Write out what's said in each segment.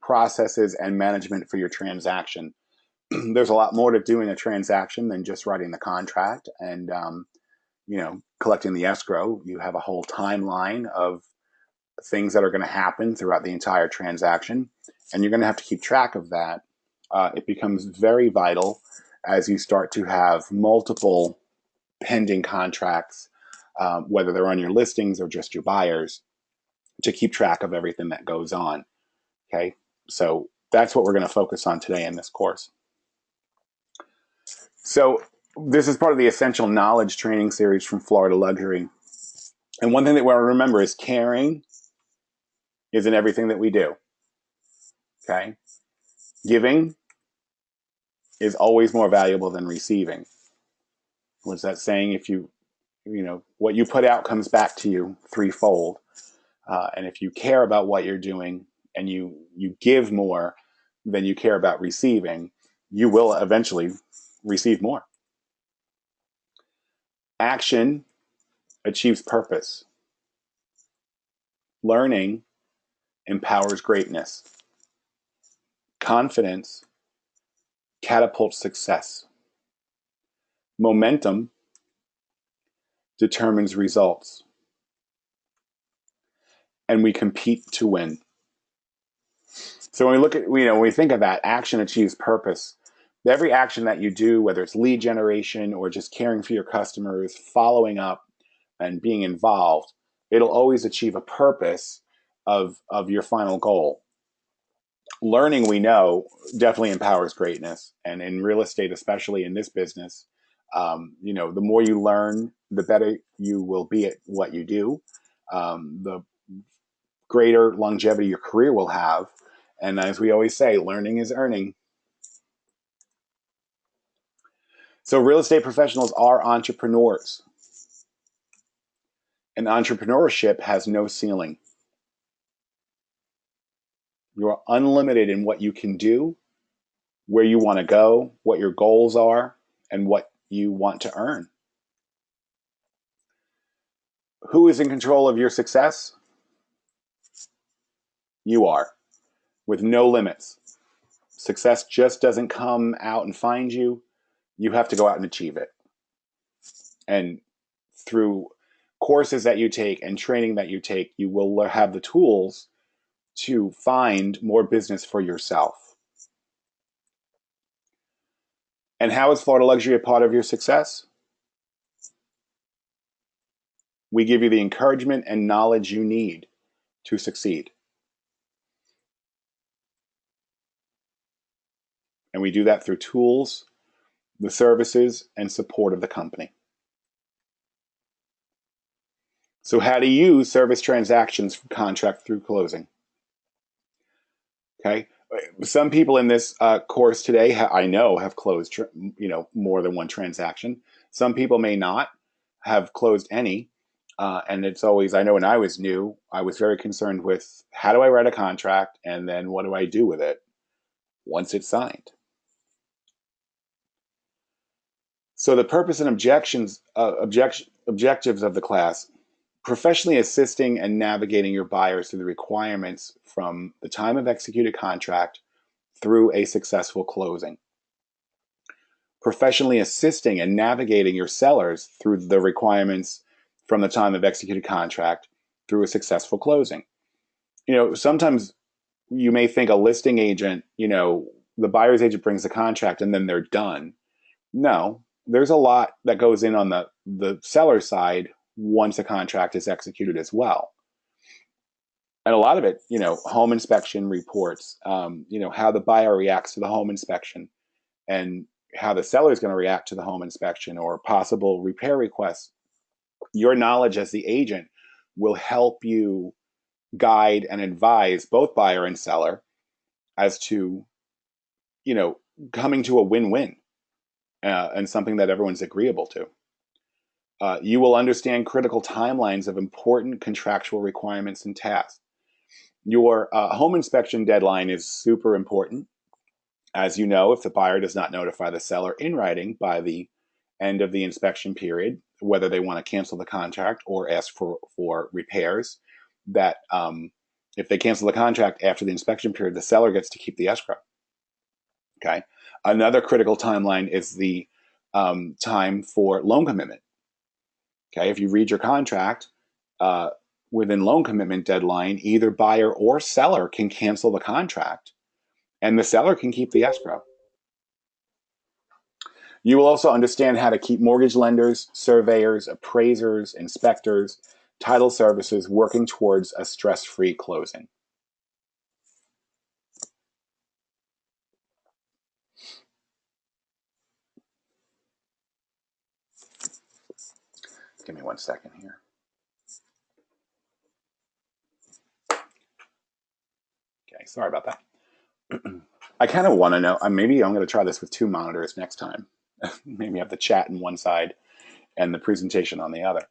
processes and management for your transaction. There's a lot more to doing a transaction than just writing the contract and collecting the escrow. You have a whole timeline of things that are going to happen throughout the entire transaction, and you're going to have to keep track of that. It becomes very vital as you start to have multiple pending contracts, whether they're on your listings or just your buyers, to keep track of everything that goes on. Okay, so that's what we're going to focus on today in this course. So this is part of the Essential Knowledge training series from Florida Luxury. And one thing that we want to remember is caring is in everything that we do. Okay, giving is always more valuable than receiving. What's that saying? If what you put out comes back to you threefold. And if you care about what you're doing and you give more than you care about receiving, you will eventually receive more. Action achieves purpose. Learning empowers greatness. Confidence catapults success. Momentum determines results. And we compete to win. So when we look at, when we think of that, action achieves purpose. Every action that you do, whether it's lead generation or just caring for your customers, following up and being involved, it'll always achieve a purpose of your final goal. Learning, we know, definitely empowers greatness. And in real estate, especially in this business, the more you learn, the better you will be at what you do. The greater longevity your career will have. And as we always say, learning is earning. So real estate professionals are entrepreneurs. And entrepreneurship has no ceiling. You are unlimited in what you can do, where you want to go, what your goals are, and what you want to earn. Who is in control of your success? You are, with no limits. Success just doesn't come out and find you. You have to go out and achieve it. And through courses that you take and training that you take, you will have the tools to find more business for yourself. And how is Florida Luxury a part of your success? We give you the encouragement and knowledge you need to succeed. And we do that through tools, the services, and support of the company. So how do you service transactions from contract through closing? Okay. Some people in this course today, I know, have closed, more than one transaction. Some people may not have closed any. And it's always, I know when I was new, I was very concerned with how do I write a contract and then what do I do with it once it's signed? So the purpose and objectives of the class: professionally assisting and navigating your buyers through the requirements from the time of executed contract through a successful closing. Professionally assisting and navigating your sellers through the requirements from the time of executed contract through a successful closing. Sometimes you may think a listing agent, the buyer's agent brings the contract and then they're done. No, there's a lot that goes in on the seller side once a contract is executed as well. And a lot of it, home inspection reports, how the buyer reacts to the home inspection and how the seller is going to react to the home inspection or possible repair requests. Your knowledge as the agent will help you guide and advise both buyer and seller as to, coming to a win-win and something that everyone's agreeable to. You will understand critical timelines of important contractual requirements and tasks. Your home inspection deadline is super important. As you know, if the buyer does not notify the seller in writing by the end of the inspection period, whether they want to cancel the contract or ask for repairs, that If they cancel the contract after the inspection period, the seller gets to keep the escrow. Okay. Another critical timeline is the time for loan commitment. Okay. If you read your contract, within loan commitment deadline, either buyer or seller can cancel the contract and the seller can keep the escrow. You will also understand how to keep mortgage lenders, surveyors, appraisers, inspectors, title services working towards a stress-free closing. Give me 1 second here. Okay, sorry about that. I kind of want to know, maybe I'm going to try this with 2 monitors next time. Maybe have the chat on one side and the presentation on the other.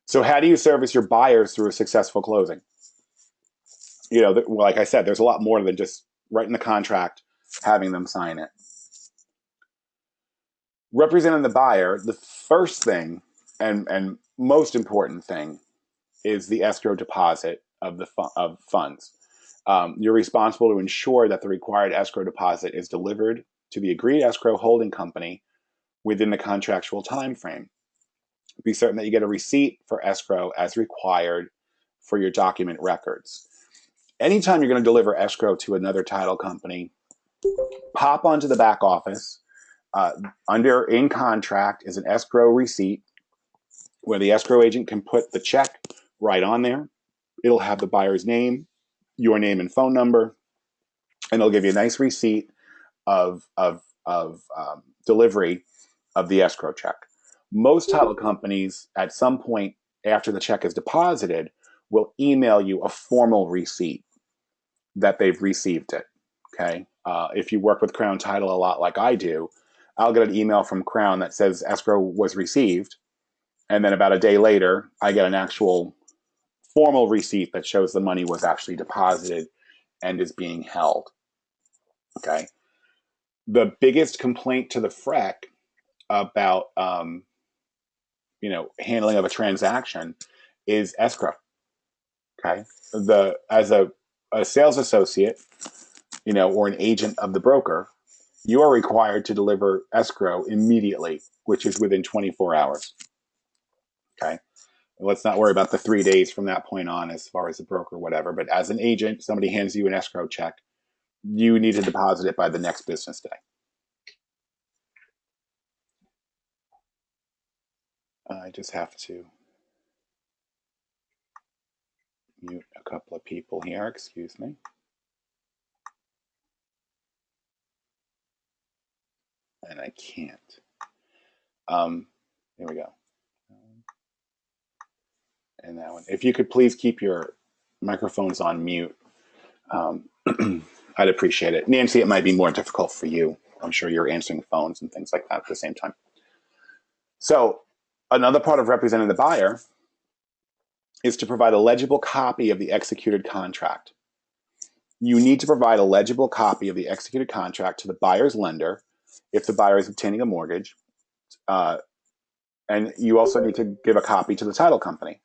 So how do you service your buyers through a successful closing? You know, like I said, there's a lot more than just writing the contract, having them sign it. Representing the buyer, the first thing and most important thing is the escrow deposit of the funds. You're responsible to ensure that the required escrow deposit is delivered to the agreed escrow holding company within the contractual time frame. Be certain that you get a receipt for escrow as required for your document records. Anytime you're going to deliver escrow to another title company, pop onto the back office. Under in contract is an escrow receipt where the escrow agent can put the check right on there. It'll have the buyer's name, your name and phone number, and it'll give you a nice receipt of delivery of the escrow check. Most title companies, at some point after the check is deposited, will email you a formal receipt that they've received it. Okay. If you work with Crown Title a lot like I do, I'll get an email from Crown that says escrow was received. And then about a day later, I get an actual formal receipt that shows the money was actually deposited and is being held. Okay. The biggest complaint to the FREC about handling of a transaction is escrow. Okay. As a sales associate, or an agent of the broker, you are required to deliver escrow immediately, which is within 24 hours. Okay. Let's not worry about the 3 days from that point on as far as the broker, whatever. But as an agent, somebody hands you an escrow check, you need to deposit it by the next business day. I just have to mute a couple of people here. Excuse me. And I can't. There we go. And that one. If you could please keep your microphones on mute, I'd appreciate it. Nancy, it might be more difficult for you. I'm sure you're answering phones and things like that at the same time. So another part of representing the buyer is to provide a legible copy of the executed contract. You need to provide a legible copy of the executed contract to the buyer's lender if the buyer is obtaining a mortgage. And you also need to give a copy to the title company.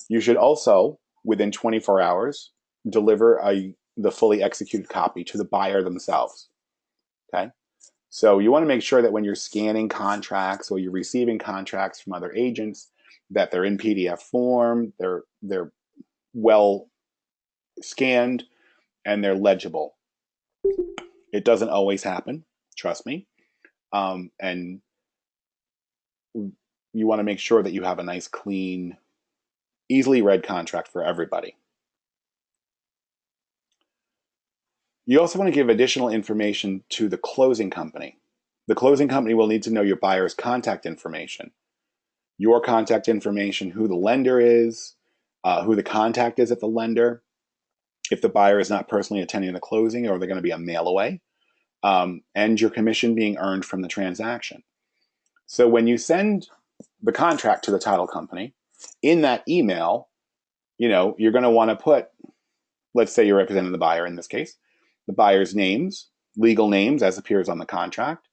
You should also, within 24 hours, deliver the fully executed copy to the buyer themselves. Okay? So you want to make sure that when you're scanning contracts or you're receiving contracts from other agents, that they're in PDF form, they're well scanned, and they're legible. It doesn't always happen, trust me. And you want to make sure that you have a nice, clean, easily read contract for everybody. You also want to give additional information to the closing company. The closing company will need to know your buyer's contact information, your contact information, who the lender is, who the contact is at the lender, if the buyer is not personally attending the closing or they're going to be a mail away, and your commission being earned from the transaction. So when you send the contract to the title company, in that email, you're going to want to put, let's say you're representing the buyer in this case, the buyer's names, legal names as appears on the contract,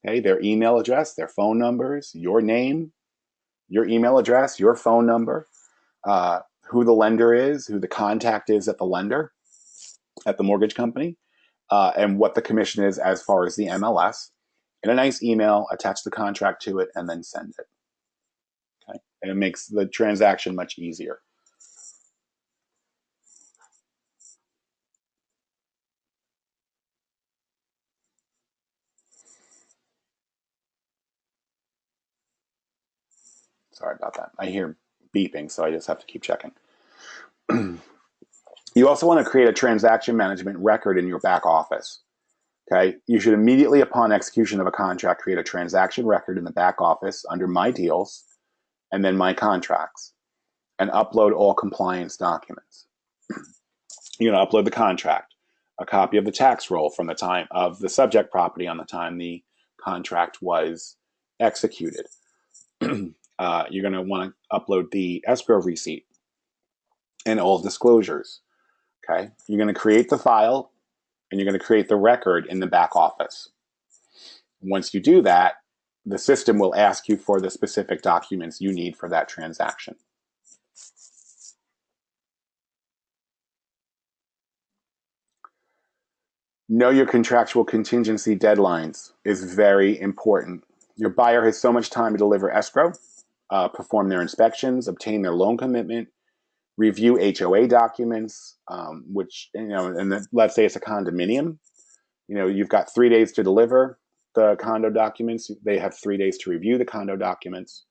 okay, their email address, their phone numbers, your name, your email address, your phone number, who the lender is, who the contact is at the lender, at the mortgage company, and what the commission is as far as the MLS, in a nice email, attach the contract to it, and then send it. Okay, and it makes the transaction much easier. Sorry about that. I hear beeping, so I just have to keep checking. You also want to create a transaction management record in your back office. Okay, you should immediately upon execution of a contract create a transaction record in the back office under My Deals and then My Contracts, and upload all compliance documents. You're going to upload the contract, a copy of the tax roll from the time of the subject property on the time the contract was executed. You're going to want to upload the escrow receipt and all disclosures. Okay, you're going to create the file and you're going to create the record in the back office. Once you do that, the system will ask you for the specific documents you need for that transaction. Know your contractual contingency deadlines is very important. Your buyer has so much time to deliver escrow, perform their inspections, obtain their loan commitment, review HOA documents, which, and then, let's say it's a condominium. You've got 3 days to deliver the condo documents. They have 3 days to review the condo documents.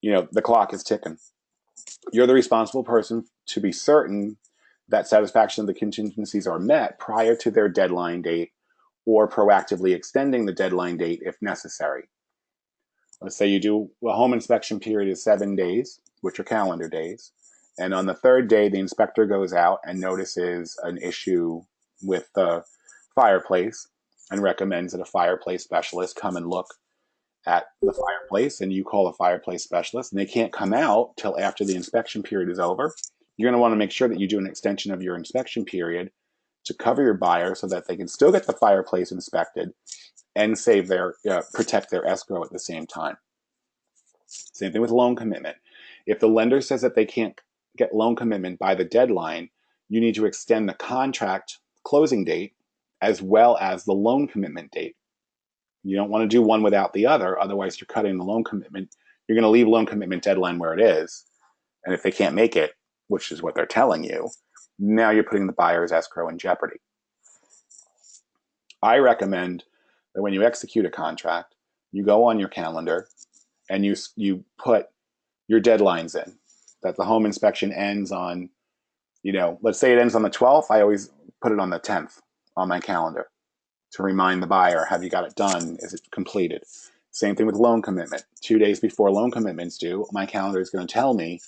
The clock is ticking. You're the responsible person to be certain that satisfaction of the contingencies are met prior to their deadline date, or proactively extending the deadline date if necessary. Let's say you do a home inspection period is 7 days, which are calendar days. And on the third day, the inspector goes out and notices an issue with the fireplace and recommends that a fireplace specialist come and look at the fireplace, and you call a fireplace specialist and they can't come out till after the inspection period is over. You're going to want to make sure that you do an extension of your inspection period to cover your buyer so that they can still get the fireplace inspected and save their protect their escrow at the same time. Same thing with loan commitment. If the lender says that they can't get loan commitment by the deadline, you need to extend the contract closing date as well as the loan commitment date. You don't want to do one without the other, otherwise you're cutting the loan commitment. You're going to leave loan commitment deadline where it is, and if they can't make it, which is what they're telling you, now you're putting the buyer's escrow in jeopardy. I recommend that when you execute a contract, you go on your calendar and you put your deadlines in. That the home inspection ends on, let's say it ends on the 12th. I always put it on the 10th on my calendar to remind the buyer, have you got it done? Is it completed? Same thing with loan commitment. 2 days before loan commitment's due, my calendar is going to tell me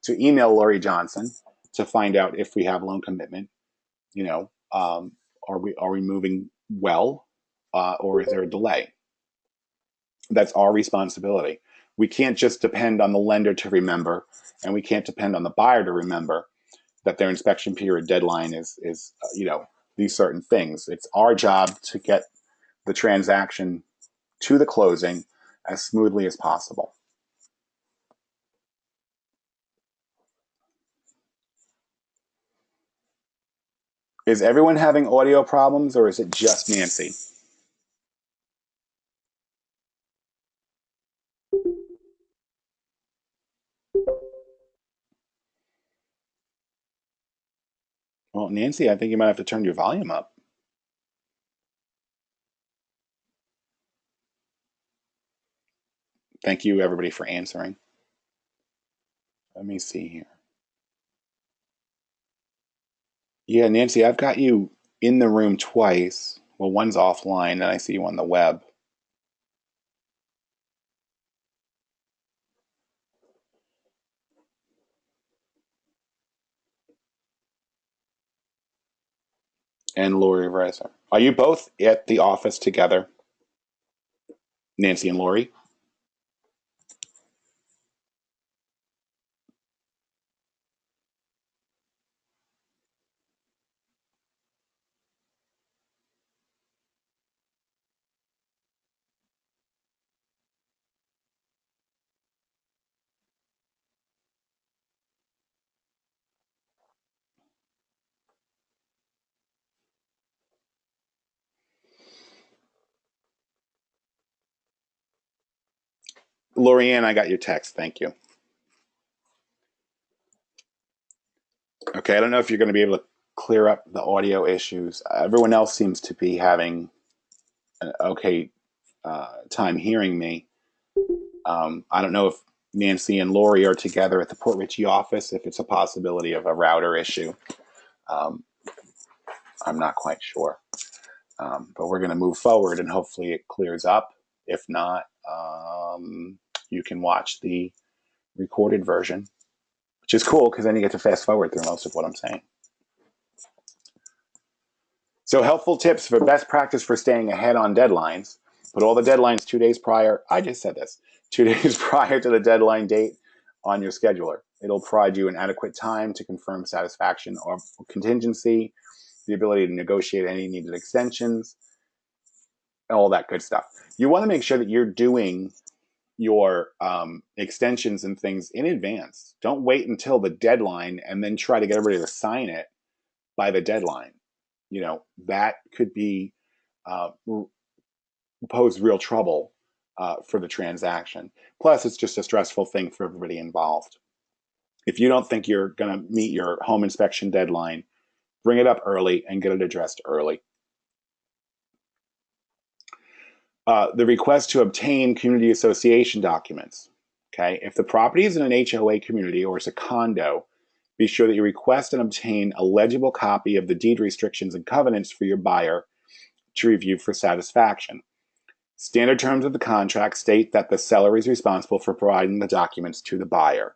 to email Lori Johnson to find out if we have loan commitment. Are we moving well, or is there a delay? That's our responsibility. We can't just depend on the lender to remember, and we can't depend on the buyer to remember that their inspection period deadline is these certain things. It's our job to get the transaction to the closing as smoothly as possible. Is everyone having audio problems, or is it just Nancy? Well, Nancy, I think you might have to turn your volume up. Thank you, everybody, for answering. Let me see here. Yeah, Nancy, I've got you in the room twice. Well, one's offline, and I see you on the web. And Lori Reiser. Are you both at the office together, Nancy and Lori? Lorianne, I got your text. Thank you. Okay, I don't know if you're going to be able to clear up the audio issues. Everyone else seems to be having an okay time hearing me. I don't know if Nancy and Lori are together at the Port Richey office, if it's a possibility of a router issue. I'm not quite sure. But we're going to move forward and hopefully it clears up. If not, you can watch the recorded version, which is cool because then you get to fast forward through most of what I'm saying. So helpful tips for best practice for staying ahead on deadlines. Put all the deadlines 2 days prior. I just said this. 2 days prior to the deadline date on your scheduler. It'll provide you an adequate time to confirm satisfaction or contingency, the ability to negotiate any needed extensions, all that good stuff. You want to make sure that you're doing your extensions and things in advance. Don't wait until the deadline and then try to get everybody to sign it by the deadline. You know, that could be pose real trouble for the transaction. Plus, it's just a stressful thing for everybody involved. If you don't think you're going to meet your home inspection deadline, bring it up early and get it addressed early. The request to obtain community association documents. Okay, if the property is in an HOA community or it's a condo, be sure that you request and obtain a legible copy of the deed restrictions and covenants for your buyer to review for satisfaction. Standard terms of the contract state that the seller is responsible for providing the documents to the buyer.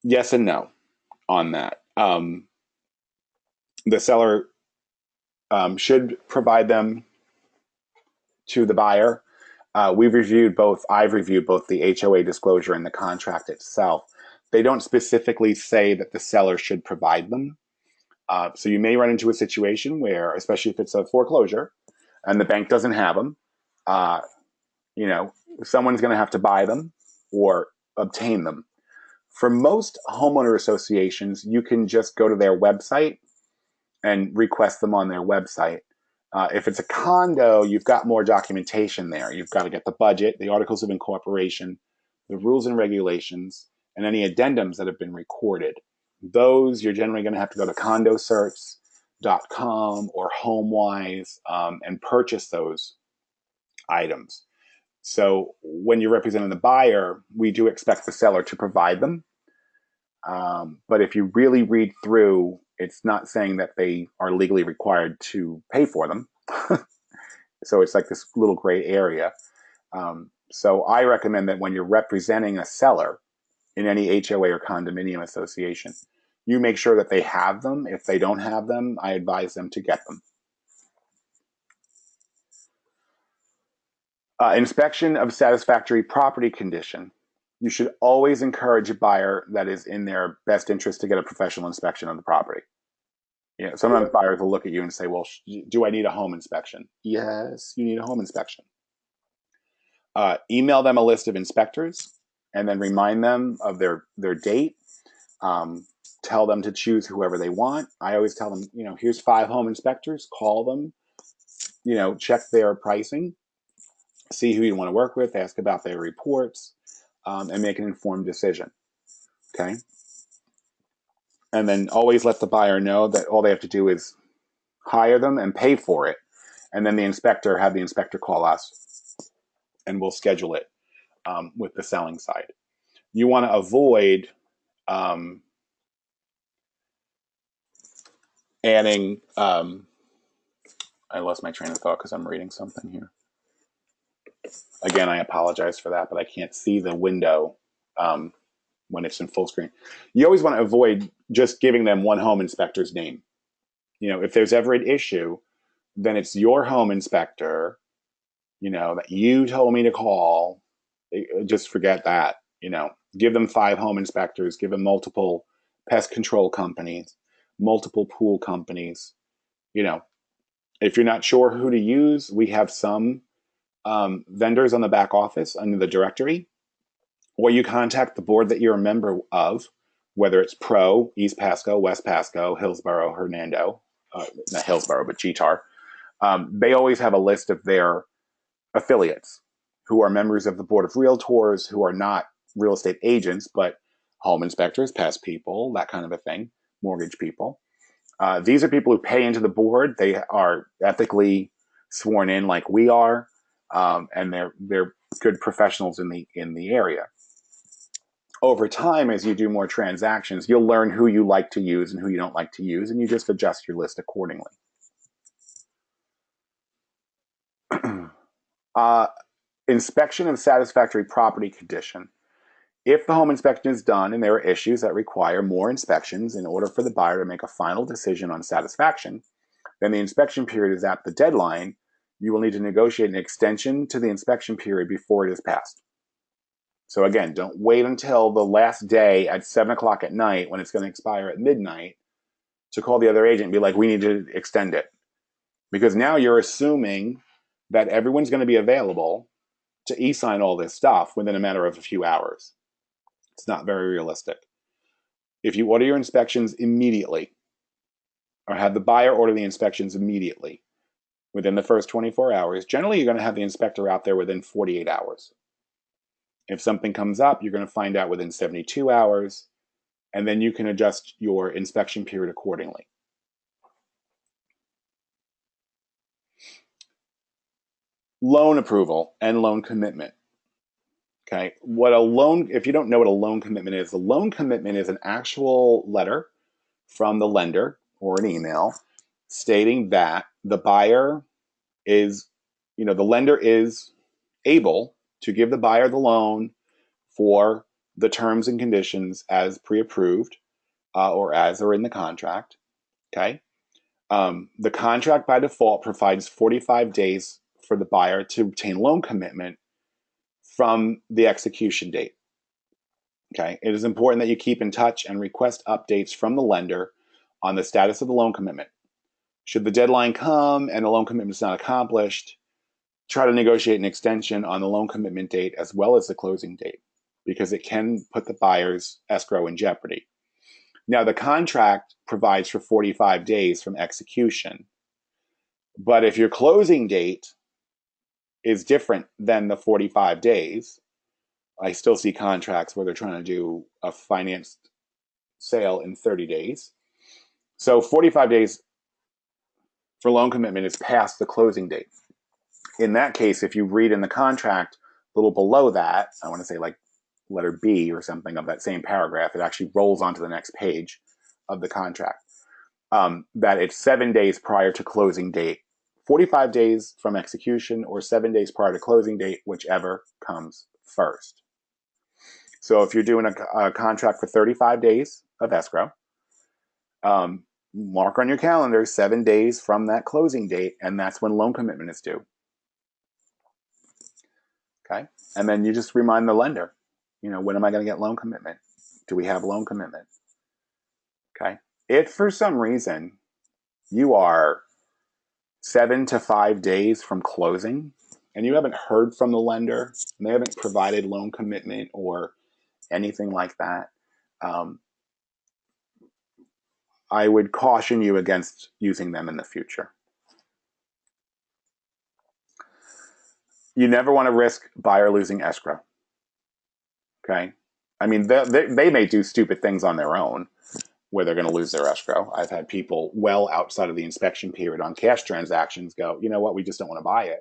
Yes and no on that. The seller should provide them to the buyer. I've reviewed both the HOA disclosure and the contract itself. They don't specifically say that the seller should provide them. So you may run into a situation where, especially if it's a foreclosure and the bank doesn't have them, someone's going to have to buy them or obtain them. For most homeowner associations, you can just go to their website and request them on their website. If it's a condo, you've got more documentation there. You've got to get the budget, the articles of incorporation, the rules and regulations, and any addendums that have been recorded. Those you're generally going to have to go to condocerts.com or HomeWise and purchase those items. So when you're representing the buyer, we do expect the seller to provide them. But if you really read through, it's not saying that they are legally required to pay for them. So it's like this little gray area. So I recommend that when you're representing a seller in any HOA or condominium association, you make sure that they have them. If they don't have them, I advise them to get them. Inspection of satisfactory property condition. You should always encourage a buyer that is in their best interest to get a professional inspection of the property. Sometimes buyers will look at you and say, well, do I need a home inspection? Yes, you need a home inspection. Email them a list of inspectors and then remind them of their date. Tell them to choose whoever they want. I always tell them, here's 5 home inspectors. Call them, check their pricing, see who you want to work with, ask about their reports, and make an informed decision. Okay? And then always let the buyer know that all they have to do is hire them and pay for it. And then have the inspector call us and we'll schedule it with the selling side. You want to avoid adding, I lost my train of thought because I'm reading something here. Again, I apologize for that, but I can't see the window when it's in full screen. You always want to avoid just giving them one home inspector's name. If there's ever an issue, then it's your home inspector, that you told me to call. Just forget that, give them 5 home inspectors, give them multiple pest control companies, multiple pool companies. If you're not sure who to use, we have some vendors on the back office under the directory, or you contact the board that you're a member of, whether it's Pro, East Pasco, West Pasco, Hillsborough, Hernando, not Hillsborough, but GTAR. They always have a list of their affiliates. who are members of the board of realtors, who are not real estate agents, but home inspectors, pest people, that kind of a thing, mortgage people. These are people who pay into the board. They are ethically sworn in like we are, and they're good professionals in the area. Over time, as you do more transactions, you'll learn who you like to use and who you don't like to use, and you just adjust your list accordingly. Inspection of satisfactory property condition. If the home inspection is done and there are issues that require more inspections in order for the buyer to make a final decision on satisfaction, then the inspection period is at the deadline. You will need to negotiate an extension to the inspection period before it is passed. So again, don't wait until the last day at 7 o'clock at night when it's going to expire at midnight to call the other agent and be like, we need to extend it. Because now you're assuming that everyone's going to be available to e-sign all this stuff within a matter of a few hours. It's not very realistic. If you order your inspections immediately, or have the buyer order the inspections immediately within the first 24 hours, generally you're going to have the inspector out there within 48 hours. If something comes up, you're going to find out within 72 hours, and then you can adjust your inspection period accordingly. Loan approval and loan commitment. Okay, if you don't know what a loan commitment is, the loan commitment is an actual letter from the lender or an email stating that the buyer is, the lender is able to give the buyer the loan for the terms and conditions as pre-approved or as are in the contract. Okay. The contract by default provides 45 days for the buyer to obtain loan commitment from the execution date. Okay. It is important that you keep in touch and request updates from the lender on the status of the loan commitment. Should the deadline come and the loan commitment is not accomplished, try to negotiate an extension on the loan commitment date as well as the closing date, because it can put the buyer's escrow in jeopardy. Now, the contract provides for 45 days from execution, but if your closing date is different than the 45 days, I still see contracts where they're trying to do a financed sale in 30 days. So 45 days for loan commitment is past the closing date. In that case, if you read in the contract a little below that, I want to say like letter B or something of that same paragraph, it actually rolls onto the next page of the contract, that it's 7 days prior to closing date, 45 days from execution, or 7 days prior to closing date, whichever comes first. So if you're doing a contract for 35 days of escrow, mark on your calendar 7 days from that closing date, and that's when loan commitment is due. Okay, and then you just remind the lender, when am I going to get loan commitment? Do we have loan commitment? Okay, if for some reason you are 7 to 5 days from closing and you haven't heard from the lender and they haven't provided loan commitment or anything like that, I would caution you against using them in the future. You never want to risk buyer losing escrow. Okay, I mean, they may do stupid things on their own where they're going to lose their escrow. I've had people well outside of the inspection period on cash transactions go, you know what, we just don't want to buy it.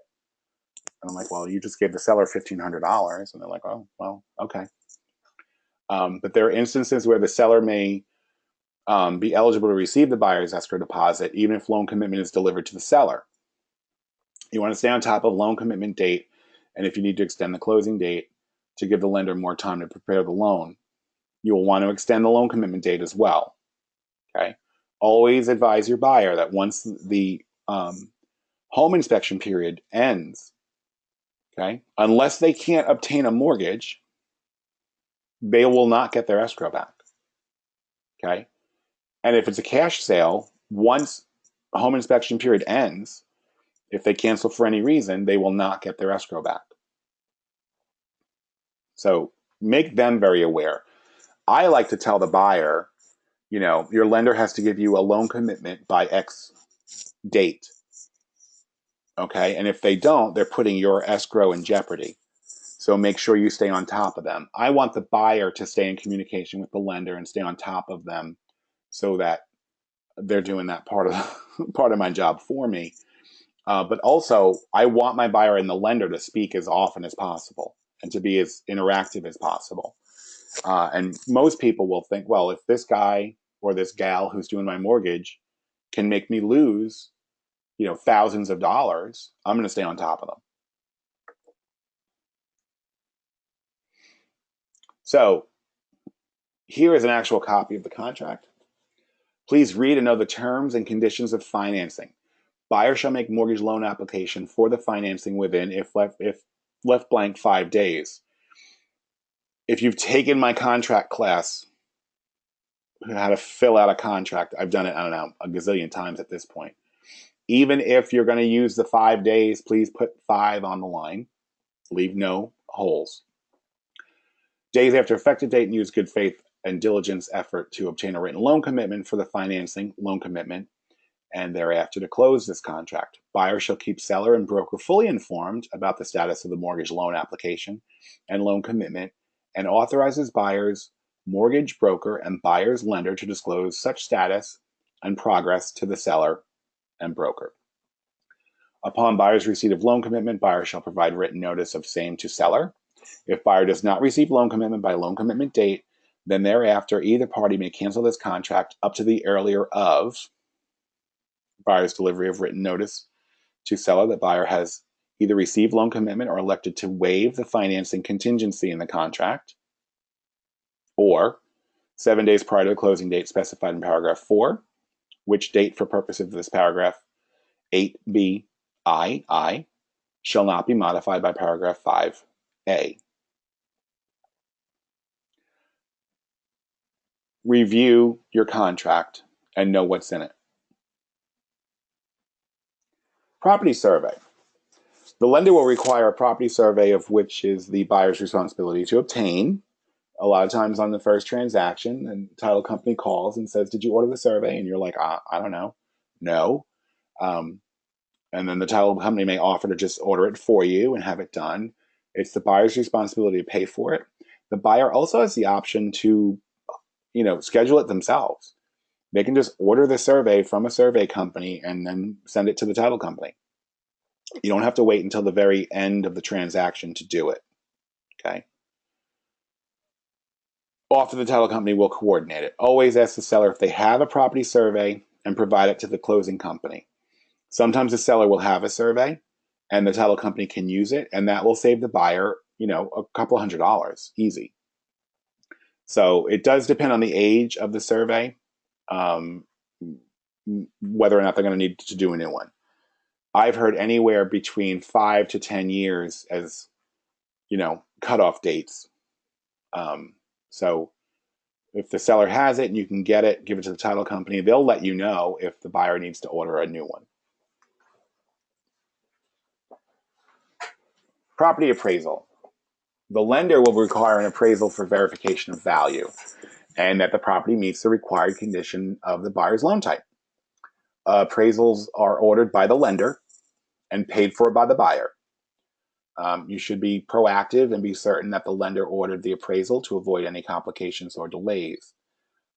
And I'm like, well, you just gave the seller $1,500. And they're like, oh, well, okay. But there are instances where the seller may be eligible to receive the buyer's escrow deposit, even if loan commitment is delivered to the seller. You want to stay on top of loan commitment date, and if you need to extend the closing date to give the lender more time to prepare the loan, you will want to extend the loan commitment date as well. Okay. Always advise your buyer that once the home inspection period ends, okay, unless they can't obtain a mortgage, they will not get their escrow back. Okay. And if it's a cash sale, once a home inspection period ends, if they cancel for any reason, they will not get their escrow back. So make them very aware. I like to tell the buyer, your lender has to give you a loan commitment by X date. Okay. And if they don't, they're putting your escrow in jeopardy. So make sure you stay on top of them. I want the buyer to stay in communication with the lender and stay on top of them so that they're doing that part of part of my job for me. But also, I want my buyer and the lender to speak as often as possible and to be as interactive as possible. And most people will think, well, if this guy or this gal who's doing my mortgage can make me lose, thousands of dollars, I'm going to stay on top of them. So here is an actual copy of the contract. Please read and know the terms and conditions of financing. Buyer shall make mortgage loan application for the financing within, if left blank, 5 days. If you've taken my contract class, how to fill out a contract, I've done it, I don't know, a gazillion times at this point. Even if you're going to use the 5 days, please put 5 on the line. Leave no holes. Days after effective date, and use good faith and diligence effort to obtain a written loan commitment for the financing, loan commitment, and thereafter to close this contract. Buyer shall keep seller and broker fully informed about the status of the mortgage loan application and loan commitment, and authorizes buyer's mortgage broker and buyer's lender to disclose such status and progress to the seller and broker. Upon buyer's receipt of loan commitment, buyer shall provide written notice of same to seller. If buyer does not receive loan commitment by loan commitment date, then thereafter either party may cancel this contract up to the earlier of buyer's delivery of written notice to seller that buyer has either received loan commitment or elected to waive the financing contingency in the contract, or 7 days prior to the closing date specified in paragraph 4, which date for purposes of this paragraph 8b I shall not be modified by paragraph 5a. Review your contract and know what's in it. Property survey. The lender will require a property survey of which is the buyer's responsibility to obtain. A lot of times on the first transaction, and the title company calls and says, did you order the survey? And you're like, I don't know. No. And then the title company may offer to just order it for you and have it done. It's the buyer's responsibility to pay for it. The buyer also has the option to, schedule it themselves. They can just order the survey from a survey company and then send it to the title company. You don't have to wait until the very end of the transaction to do it. Okay. Often the title company will coordinate it. Always ask the seller if they have a property survey and provide it to the closing company. Sometimes the seller will have a survey and the title company can use it, and that will save the buyer, a couple $100 easy. So it does depend on the age of the survey, whether or not they're going to need to do a new one. I've heard anywhere between 5 to 10 years as, cutoff dates. So if the seller has it and you can get it, give it to the title company, they'll let you know if the buyer needs to order a new one. Property appraisal. The lender will require an appraisal for verification of value and that the property meets the required condition of the buyer's loan type. Appraisals are ordered by the lender and paid for by the buyer. You should be proactive and be certain that the lender ordered the appraisal to avoid any complications or delays.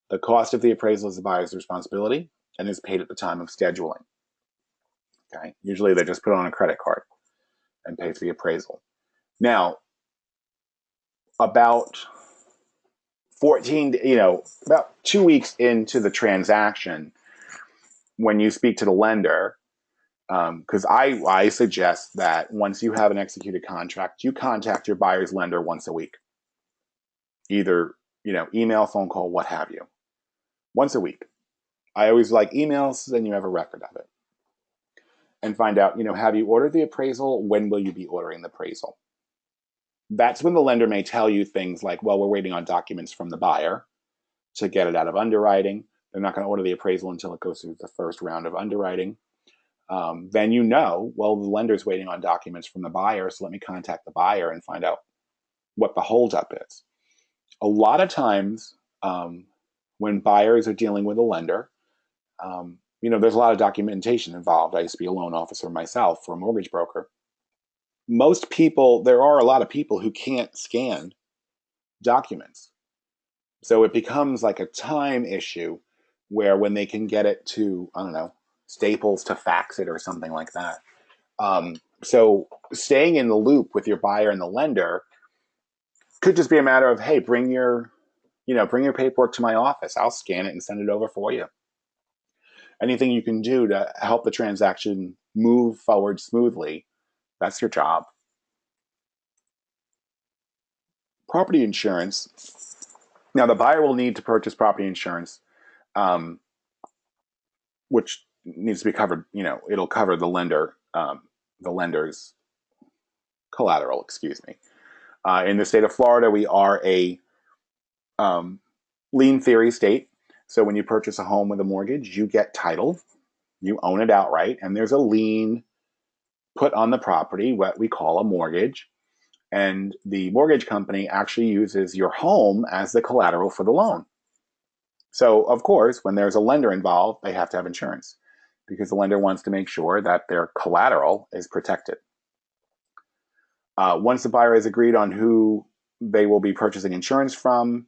The cost of the appraisal is the buyer's responsibility and is paid at the time of scheduling. Okay. Usually they just put it on a credit card and pay for the appraisal. Now, about 2 weeks into the transaction, when you speak to the lender, because I suggest that once you have an executed contract, you contact your buyer's lender once a week. Either, email, phone call, what have you. Once a week. I always like emails, then you have a record of it. And find out, have you ordered the appraisal? When will you be ordering the appraisal? That's when the lender may tell you things like, well, we're waiting on documents from the buyer to get it out of underwriting. They're not going to order the appraisal until it goes through the first round of underwriting. Then well, the lender's waiting on documents from the buyer, so let me contact the buyer and find out what the holdup is. A lot of times, when buyers are dealing with a lender, there's a lot of documentation involved. I used to be a loan officer myself for a mortgage broker. most people, there are a lot of people who can't scan documents. So it becomes like a time issue where when they can get it to, I don't know, Staples to fax it or something like that. So staying in the loop with your buyer and the lender could just be a matter of, hey, bring your paperwork to my office. I'll scan it and send it over for you. Anything you can do to help the transaction move forward smoothly, that's your job. Property insurance. Now, the buyer will need to purchase property insurance, which needs to be covered. It'll cover the lender's collateral. Excuse me. In the state of Florida, we are a lien theory state. So when you purchase a home with a mortgage, you get title, you own it outright, and there's a lien put on the property, what we call a mortgage. And the mortgage company actually uses your home as the collateral for the loan. So, of course, when there's a lender involved, they have to have insurance because the lender wants to make sure that their collateral is protected. Once the buyer has agreed on who they will be purchasing insurance from,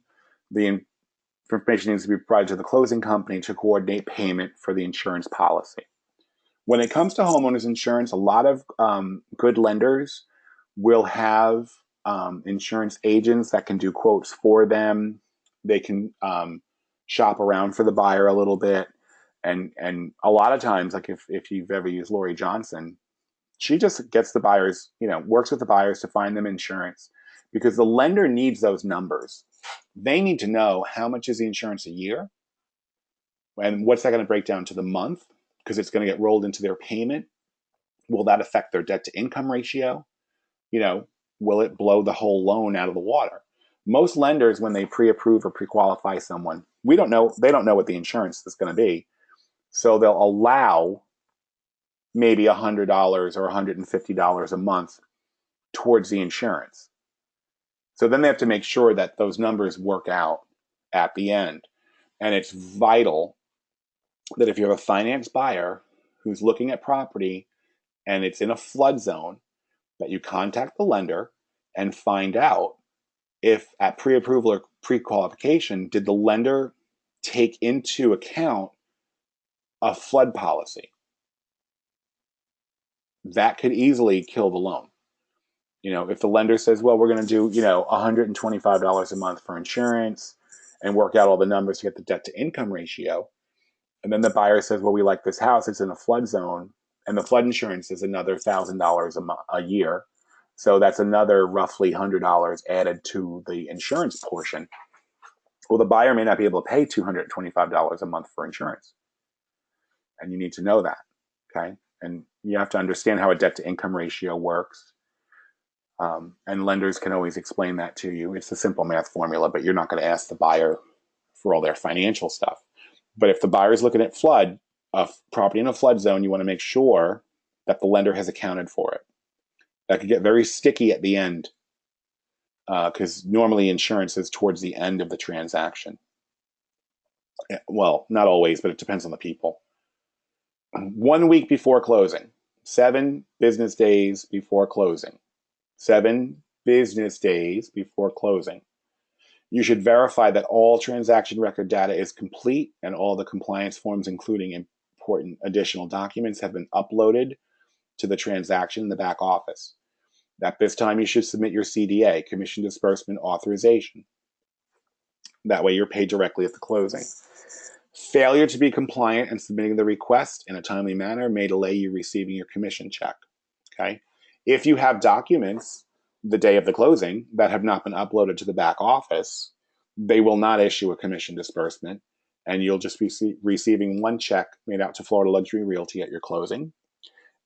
the information needs to be provided to the closing company to coordinate payment for the insurance policy. When it comes to homeowners insurance, a lot of good lenders will have insurance agents that can do quotes for them. They can shop around for the buyer a little bit. And a lot of times, like if you've ever used Lori Johnson, she just gets the buyers, works with the buyers to find them insurance because the lender needs those numbers. They need to know how much is the insurance a year and what's that going to break down to the month because it's going to get rolled into their payment. Will that affect their debt to income ratio? Will it blow the whole loan out of the water? Most lenders, when they pre-approve or pre-qualify someone, they don't know what the insurance is going to be. So they'll allow maybe $100 or $150 a month towards the insurance. So then they have to make sure that those numbers work out at the end. And it's vital that if you have a finance buyer who's looking at property and it's in a flood zone, that you contact the lender and find out if at pre-approval or pre-qualification, did the lender take into account a flood policy? That could easily kill the loan. If the lender says, well, we're going to do, $125 a month for insurance and work out all the numbers to get the debt to income ratio. And then the buyer says, well, we like this house. It's in a flood zone. And the flood insurance is another $1,000 a year. So that's another roughly $100 added to the insurance portion. Well, the buyer may not be able to pay $225 a month for insurance. And you need to know that, okay? And you have to understand how a debt to income ratio works. And lenders can always explain that to you. It's a simple math formula, but you're not going to ask the buyer for all their financial stuff. But if the buyer is looking at a property in a flood zone, you want to make sure that the lender has accounted for it. That could get very sticky at the end because normally insurance is towards the end of the transaction. Well, not always, but it depends on the people. 1 week before closing, 7 business days before closing, 7 business days before closing. You should verify that all transaction record data is complete and all the compliance forms, including important additional documents, have been uploaded to the transaction in the back office. At this time, you should submit your CDA, Commission Disbursement Authorization. That way you're paid directly at the closing. Failure to be compliant and submitting the request in a timely manner may delay you receiving your commission check. Okay? If you have documents the day of the closing that have not been uploaded to the back office, they will not issue a commission disbursement, and you'll just be receiving one check made out to Florida Luxury Realty at your closing.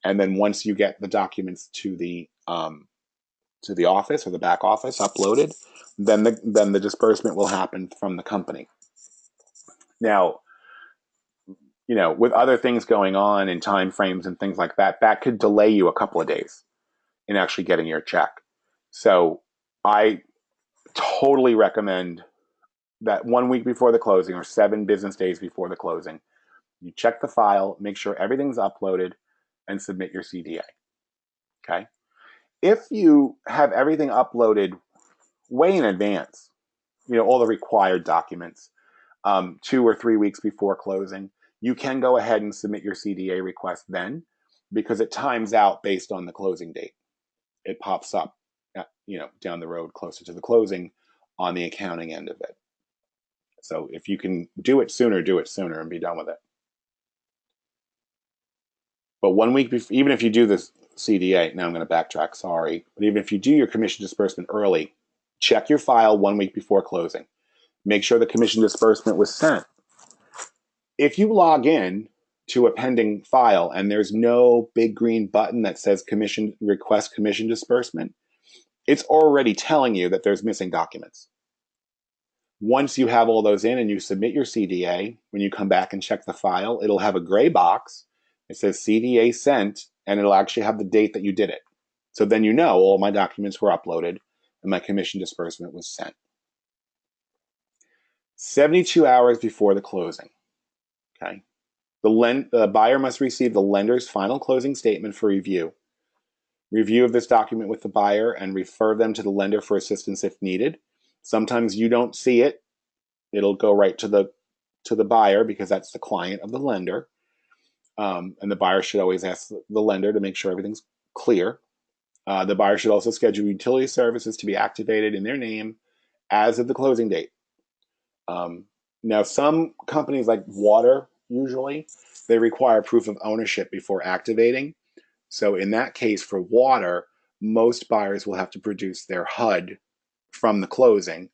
And then once you get the documents to the office or the back office uploaded, then the disbursement will happen from the company. Now, with other things going on and time frames and things like that, that could delay you a couple of days in actually getting your check. So I totally recommend that 1 week before the closing or 7 business days before the closing, you check the file, make sure everything's uploaded, and submit your CDA. Okay? if you have everything uploaded way in advance, all the required documents, 2 or 3 weeks before closing, you can go ahead and submit your CDA request then, because it times out based on the closing date. It pops up, down the road closer to the closing on the accounting end of it. So if you can do it sooner and be done with it. But 1 week before, even if you do this CDA, now I'm going to backtrack, sorry, but even if you do your commission disbursement early, check your file 1 week before closing. Make sure the commission disbursement was sent. If you log in to a pending file and there's no big green button that says request commission disbursement, it's already telling you that there's missing documents. Once you have all those in and you submit your CDA, when you come back and check the file, it'll have a gray box. It says CDA sent, and it'll actually have the date that you did it. So then all my documents were uploaded and my commission disbursement was sent. 72 hours before the closing. Okay. The buyer must receive the lender's final closing statement for review. Review of this document with the buyer and refer them to the lender for assistance if needed. Sometimes you don't see it. It'll go right to the buyer because that's the client of the lender. And the buyer should always ask the lender to make sure everything's clear. The buyer should also schedule utility services to be activated in their name as of the closing date. Now, some companies like water, usually, they require proof of ownership before activating. So in that case, for water, most buyers will have to produce their HUD from the closing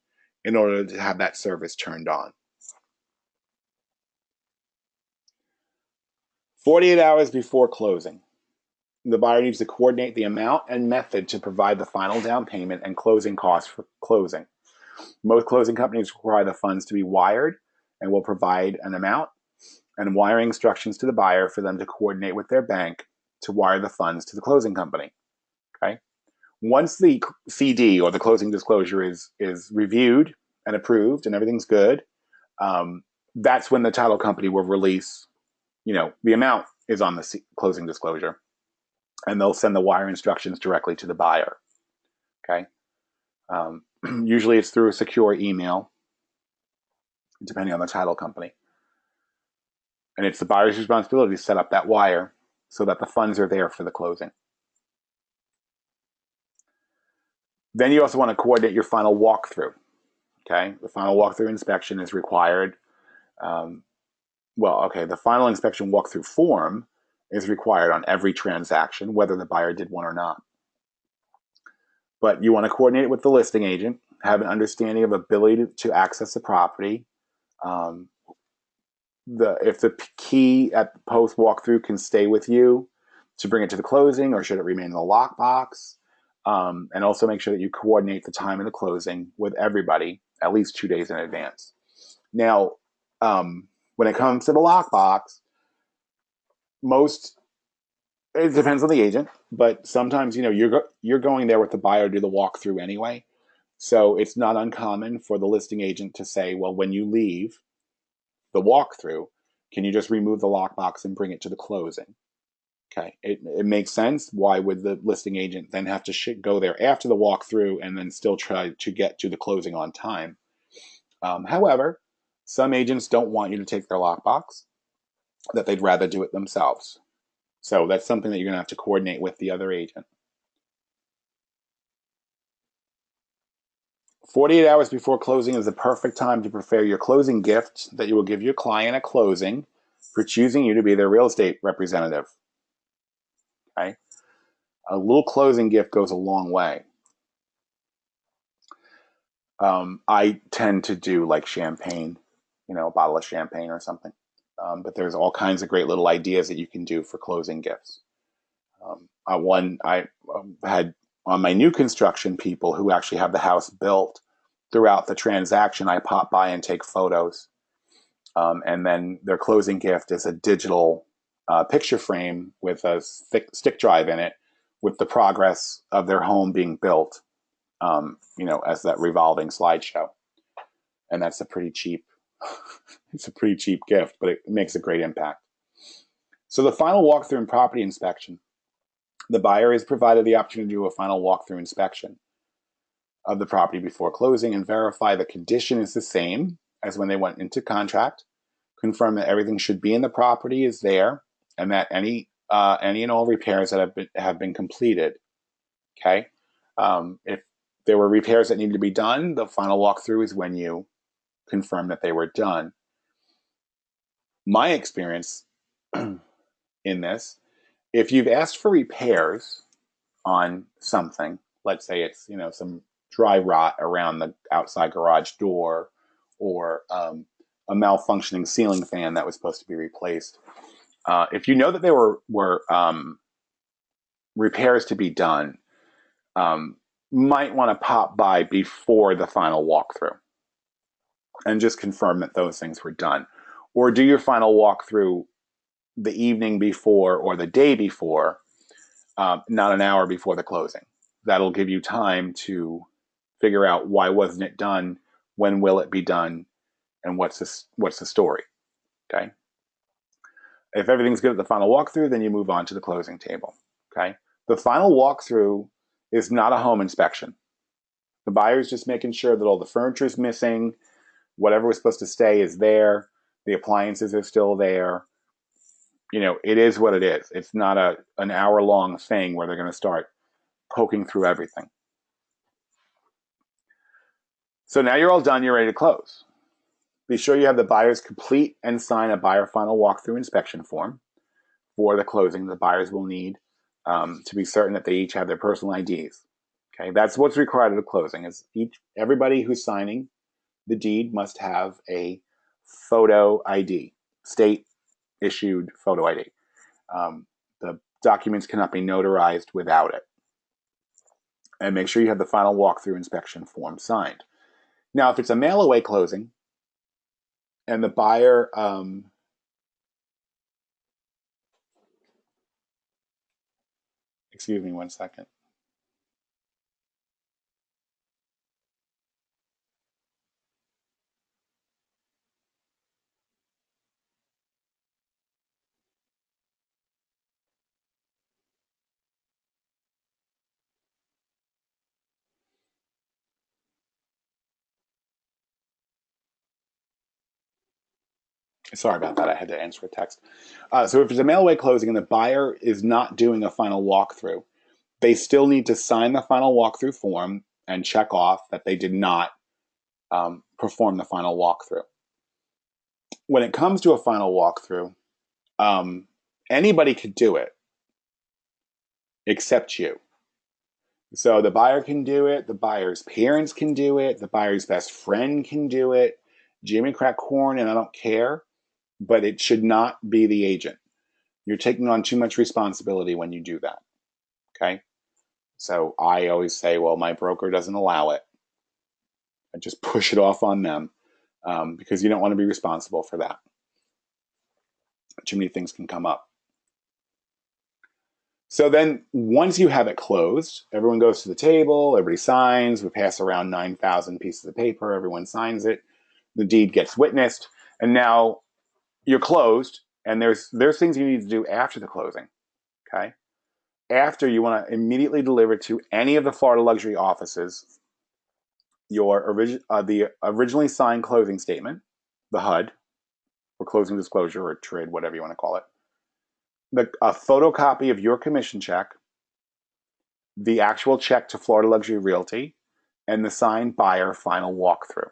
in order to have that service turned on. 48 hours before closing, the buyer needs to coordinate the amount and method to provide the final down payment and closing costs for closing. Most closing companies require the funds to be wired and will provide an amount and wiring instructions to the buyer for them to coordinate with their bank to wire the funds to the closing company. Okay. Once the CD or the closing disclosure is reviewed and approved and everything's good, that's when the title company will release, the amount is on the closing disclosure, and they'll send the wire instructions directly to the buyer. Okay. Usually it's through a secure email, depending on the title company. And it's the buyer's responsibility to set up that wire so that the funds are there for the closing. Then you also want to coordinate your final walkthrough. Okay, the final walkthrough inspection is required. The final inspection walkthrough form is required on every transaction, whether the buyer did one or not. But you want to coordinate it with the listing agent, have an understanding of ability to access the property. If the key at the post walkthrough can stay with you to bring it to the closing, or should it remain in the lockbox? And also make sure that you coordinate the time of the closing with everybody at least 2 days in advance. Now, when it comes to the lockbox, it depends on the agent, but sometimes, you're going there with the buyer to do the walkthrough anyway. So it's not uncommon for the listing agent to say, well, when you leave the walkthrough, can you just remove the lockbox and bring it to the closing? Okay, it makes sense. Why would the listing agent then have to go there after the walkthrough and then still try to get to the closing on time? However, some agents don't want you to take their lockbox, that they'd rather do it themselves. So that's something that you're going to have to coordinate with the other agent. 48 hours before closing is the perfect time to prepare your closing gift that you will give your client at closing for choosing you to be their real estate representative. Okay? A little closing gift goes a long way. I tend to do like champagne, a bottle of champagne or something. But there's all kinds of great little ideas that you can do for closing gifts. I had on my new construction people who actually have the house built. Throughout the transaction, I pop by and take photos. And then their closing gift is a digital picture frame with a thick stick drive in it with the progress of their home being built, as that revolving slideshow. And that's a pretty cheap, it's a pretty cheap gift, but it makes a great impact. So the final walkthrough and property inspection. The buyer is provided the opportunity to do a final walkthrough inspection of the property before closing and verify the condition is the same as when they went into contract, confirm that everything should be in the property is there, and that any and all repairs that have been completed. Okay, if there were repairs that needed to be done, the final walkthrough is when you confirm that they were done. My experience in this, if you've asked for repairs on something, let's say it's some dry rot around the outside garage door, or a malfunctioning ceiling fan that was supposed to be replaced. If you know that there were repairs to be done, might want to pop by before the final walkthrough and just confirm that those things were done. Or do your final walkthrough the evening before or the day before, not an hour before the closing. That'll give you time to figure out why wasn't it done, when will it be done, and what's the story. Okay. If everything's good at the final walkthrough, then you move on to the closing table. Okay. The final walkthrough is not a home inspection. The buyer's just making sure that all the furniture is missing, whatever was supposed to stay is there, the appliances are still there. It is what it is. It's not an hour-long thing where they're going to start poking through everything. So now you're all done. You're ready to close. Be sure you have the buyers complete and sign a buyer final walkthrough inspection form for the closing. The buyers will need to be certain that they each have their personal IDs. Okay, that's what's required at the closing. Is everybody who's signing the deed must have a photo ID, state-issued photo ID. The documents cannot be notarized without it. And make sure you have the final walkthrough inspection form signed. Now, if it's a mail-away closing and the buyer excuse me one second. Sorry about that. I had to answer a text. So if it's a mail-away closing and the buyer is not doing a final walkthrough, they still need to sign the final walkthrough form and check off that they did not perform the final walkthrough. When it comes to a final walkthrough, anybody could do it except you. So the buyer can do it, the buyer's parents can do it, the buyer's best friend can do it, Jimmy Crack Corn, and I don't care, but it should not be the agent. You're taking on too much responsibility when you do that. Okay? So I always say, well, my broker doesn't allow it. I just push it off on them because you don't want to be responsible for that. Too many things can come up. So then once you have it closed, everyone goes to the table, everybody signs, we pass around 9,000 pieces of paper, everyone signs it, the deed gets witnessed, and now you're closed, and there's things you need to do after the closing, okay? After, you want to immediately deliver to any of the Florida luxury offices the originally signed closing statement, the HUD, or closing disclosure, or TRID, whatever you want to call it, a photocopy of your commission check, the actual check to Florida Luxury Realty, and the signed buyer final walkthrough.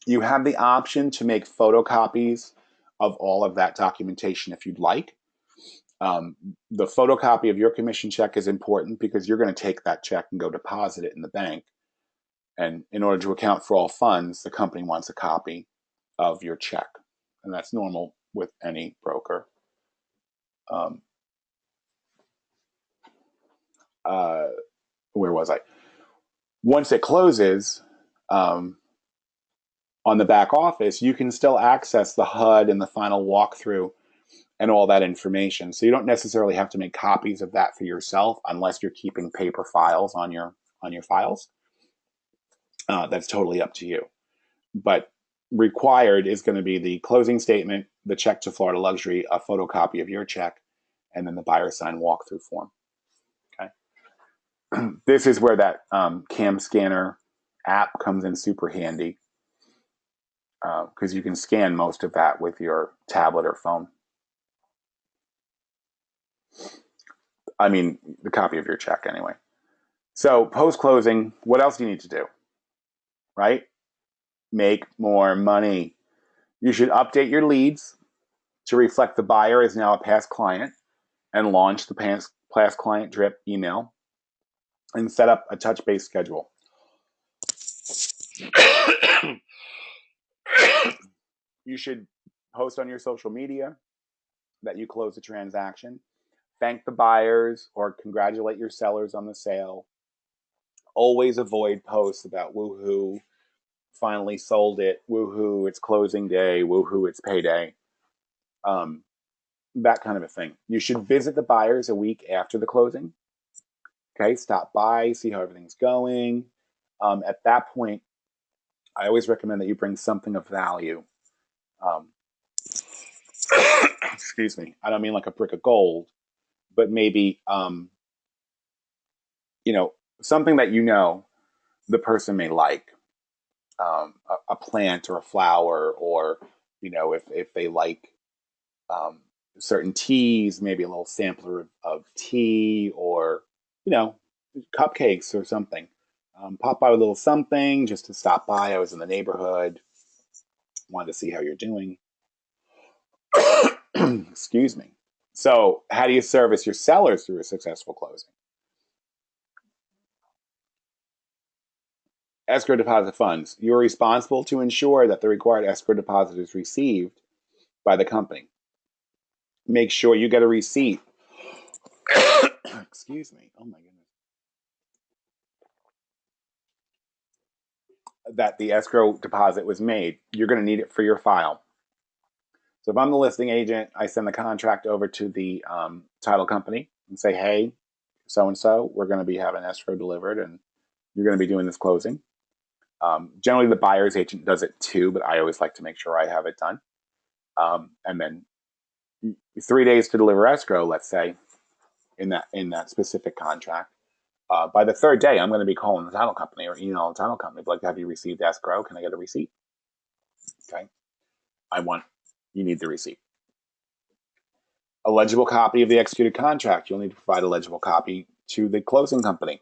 You have the option to make photocopies of all of that documentation if you'd like. The photocopy of your commission check is important because you're going to take that check and go deposit it in the bank. And in order to account for all funds, the company wants a copy of your check. And that's normal with any broker. Where was I? Once it closes, on the back office, you can still access the HUD and the final walkthrough and all that information. So you don't necessarily have to make copies of that for yourself unless you're keeping paper files on your files. That's totally up to you. But required is going to be the closing statement, the check to Florida Luxury, a photocopy of your check, and then the buyer sign walkthrough form. Okay. This is where that cam scanner app comes in super handy, because you can scan most of that with your tablet or phone. I mean, the copy of your check anyway. So post-closing, what else do you need to do? Right? Make more money. You should update your leads to reflect the buyer is now a past client and launch the past client drip email and set up a touch base schedule. You should post on your social media that you close the transaction. Thank the buyers or congratulate your sellers on the sale. Always avoid posts about woohoo, finally sold it, woohoo, it's closing day, woohoo, it's payday. That kind of a thing. You should visit the buyers a week after the closing. Okay, stop by, see how everything's going. At that point, I always recommend that you bring something of value. Excuse me. I don't mean like a brick of gold, but maybe something that the person may like, a plant or a flower, or if they like certain teas, maybe a little sampler of tea, or cupcakes or something. Pop by with a little something just to stop by. I was in the neighborhood, wanted to see how you're doing. Excuse me. So how do you service your sellers through a successful closing? Escrow deposit funds. You're responsible to ensure that the required escrow deposit is received by the company. Make sure you get a receipt. Excuse me. Oh my goodness. That the escrow deposit was made. You're going to need it for your file. So if I'm the listing agent, I send the contract over to the title company and say, hey, so-and-so, we're going to be having escrow delivered and you're going to be doing this closing. Generally, the buyer's agent does it too, but I always like to make sure I have it done. And then 3 days to deliver escrow, let's say, in that specific contract. By the third day, I'm going to be calling the title company or emailing the title company. Like, have you received escrow? Can I get a receipt? Okay. You need the receipt. A legible copy of the executed contract. You'll need to provide a legible copy to the closing company.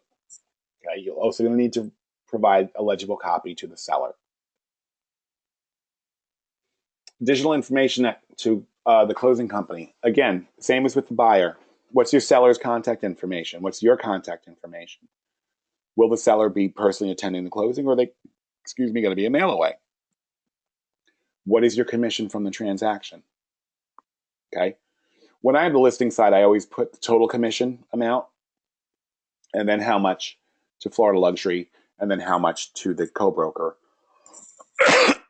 Okay. You'll also need to provide a legible copy to the seller. Digital information to the closing company. Again, same as with the buyer. What's your seller's contact information? What's your contact information? Will the seller be personally attending the closing, or are they, going to be a mail away? What is your commission from the transaction? Okay. When I have the listing side, I always put the total commission amount, and then how much to Florida Luxury, and then how much to the co-broker.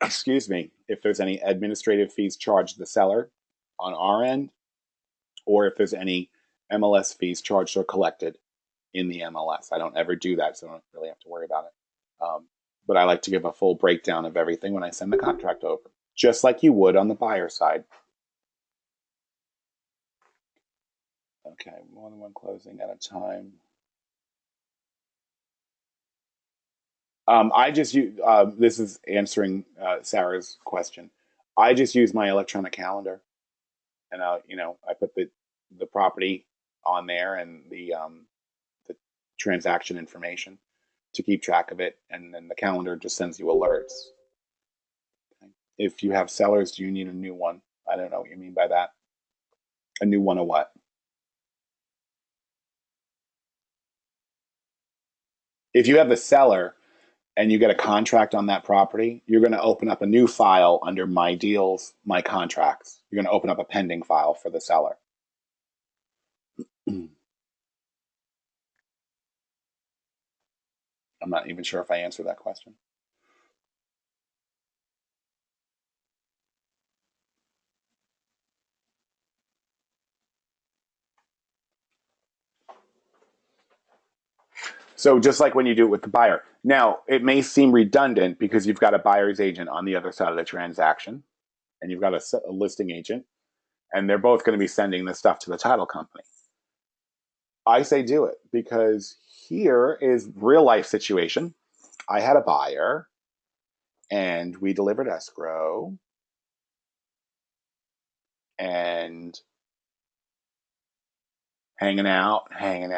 Excuse me. If there's any administrative fees charged the seller on our end, or if there's any MLS fees charged or collected in the MLS. I don't ever do that, so I don't really have to worry about it. But I like to give a full breakdown of everything when I send the contract over, just like you would on the buyer side. Okay, more than one closing at a time. I just use, this is answering Sarah's question. I just use my electronic calendar, and I put the property on there and the transaction information to keep track of it, and then the calendar just sends you alerts. Okay. If you have sellers, do you need a new one? I don't know what you mean by that. A new one of what? If you have the seller and you get a contract on that property, you're going to open up a new file under My Deals, My Contracts. You're going to open up a pending file for the seller. I'm not even sure if I answered that question. So just like when you do it with the buyer. Now, it may seem redundant because you've got a buyer's agent on the other side of the transaction, and you've got a listing agent, and they're both going to be sending the stuff to the title company. I say do it, because here is real life situation. I had a buyer and we delivered escrow, and hanging out. And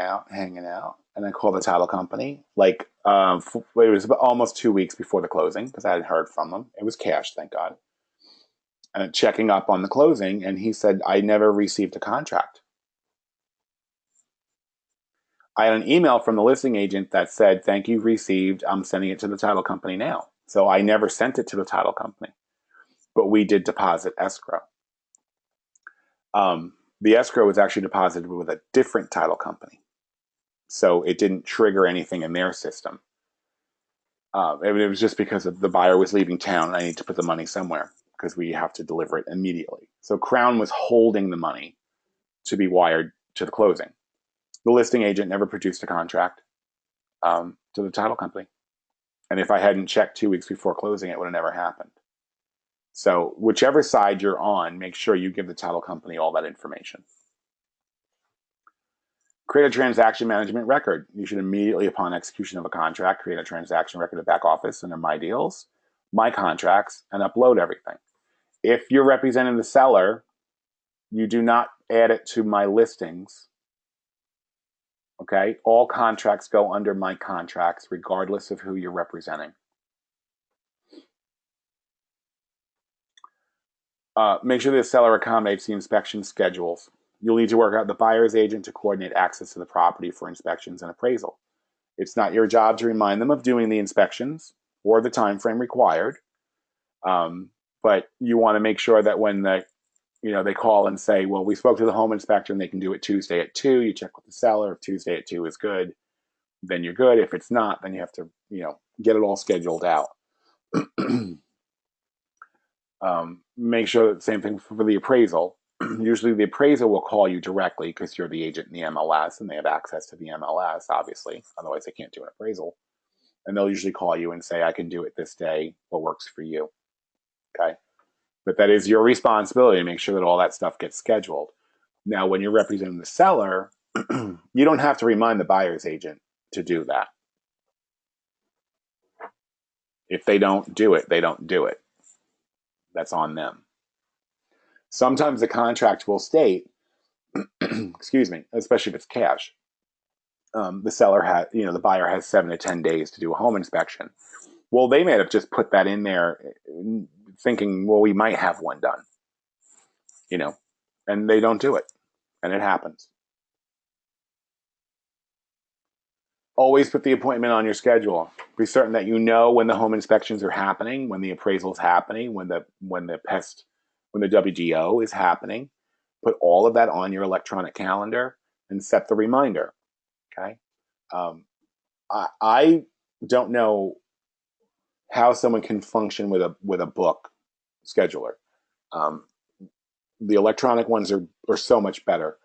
I called the title company. It was almost 2 weeks before the closing because I hadn't heard from them. It was cash, thank God. And checking up on the closing, and he said, I never received a contract. I had an email from the listing agent that said, thank you, received. I'm sending it to the title company now. So I never sent it to the title company, but we did deposit escrow. The escrow was actually deposited with a different title company, so it didn't trigger anything in their system. It was just because the buyer was leaving town and I need to put the money somewhere because we have to deliver it immediately. So Crown was holding the money to be wired to the closing. The listing agent never produced a contract to the title company. And if I hadn't checked 2 weeks before closing, it would have never happened. So whichever side you're on, make sure you give the title company all that information. Create a transaction management record. You should immediately, upon execution of a contract, create a transaction record of back office under My Deals, My Contracts, and upload everything. If you're representing the seller, you do not add it to My Listings. Okay? All contracts go under My Contracts, regardless of who you're representing. Make sure the seller accommodates the inspection schedules. You'll need to work out the buyer's agent to coordinate access to the property for inspections and appraisal. It's not your job to remind them of doing the inspections or the time frame required, but you want to make sure that when they call and say, well, we spoke to the home inspector and they can do it Tuesday at 2, you check with the seller. If Tuesday at 2 is good, then you're good. If it's not, then you have to get it all scheduled out. Make sure that the same thing for the appraisal. Usually the appraiser will call you directly because you're the agent in the MLS and they have access to the MLS, obviously. Otherwise, they can't do an appraisal. And they'll usually call you and say, I can do it this day. What works for you? Okay. But that is your responsibility to make sure that all that stuff gets scheduled. Now, when you're representing the seller, you don't have to remind the buyer's agent to do that. If they don't do it, they don't do it. That's on them. Sometimes the contract will state, excuse me, especially if it's cash, the buyer has 7 to 10 days to do a home inspection. Well, they may have just put that in there thinking, well, we might have one done, and they don't do it, and it happens. Always put the appointment on your schedule. Be certain that you know when the home inspections are happening, when the appraisal is happening, when the WDO is happening. Put all of that on your electronic calendar and set the reminder. Okay. I don't know how someone can function with a book scheduler. The electronic ones are so much better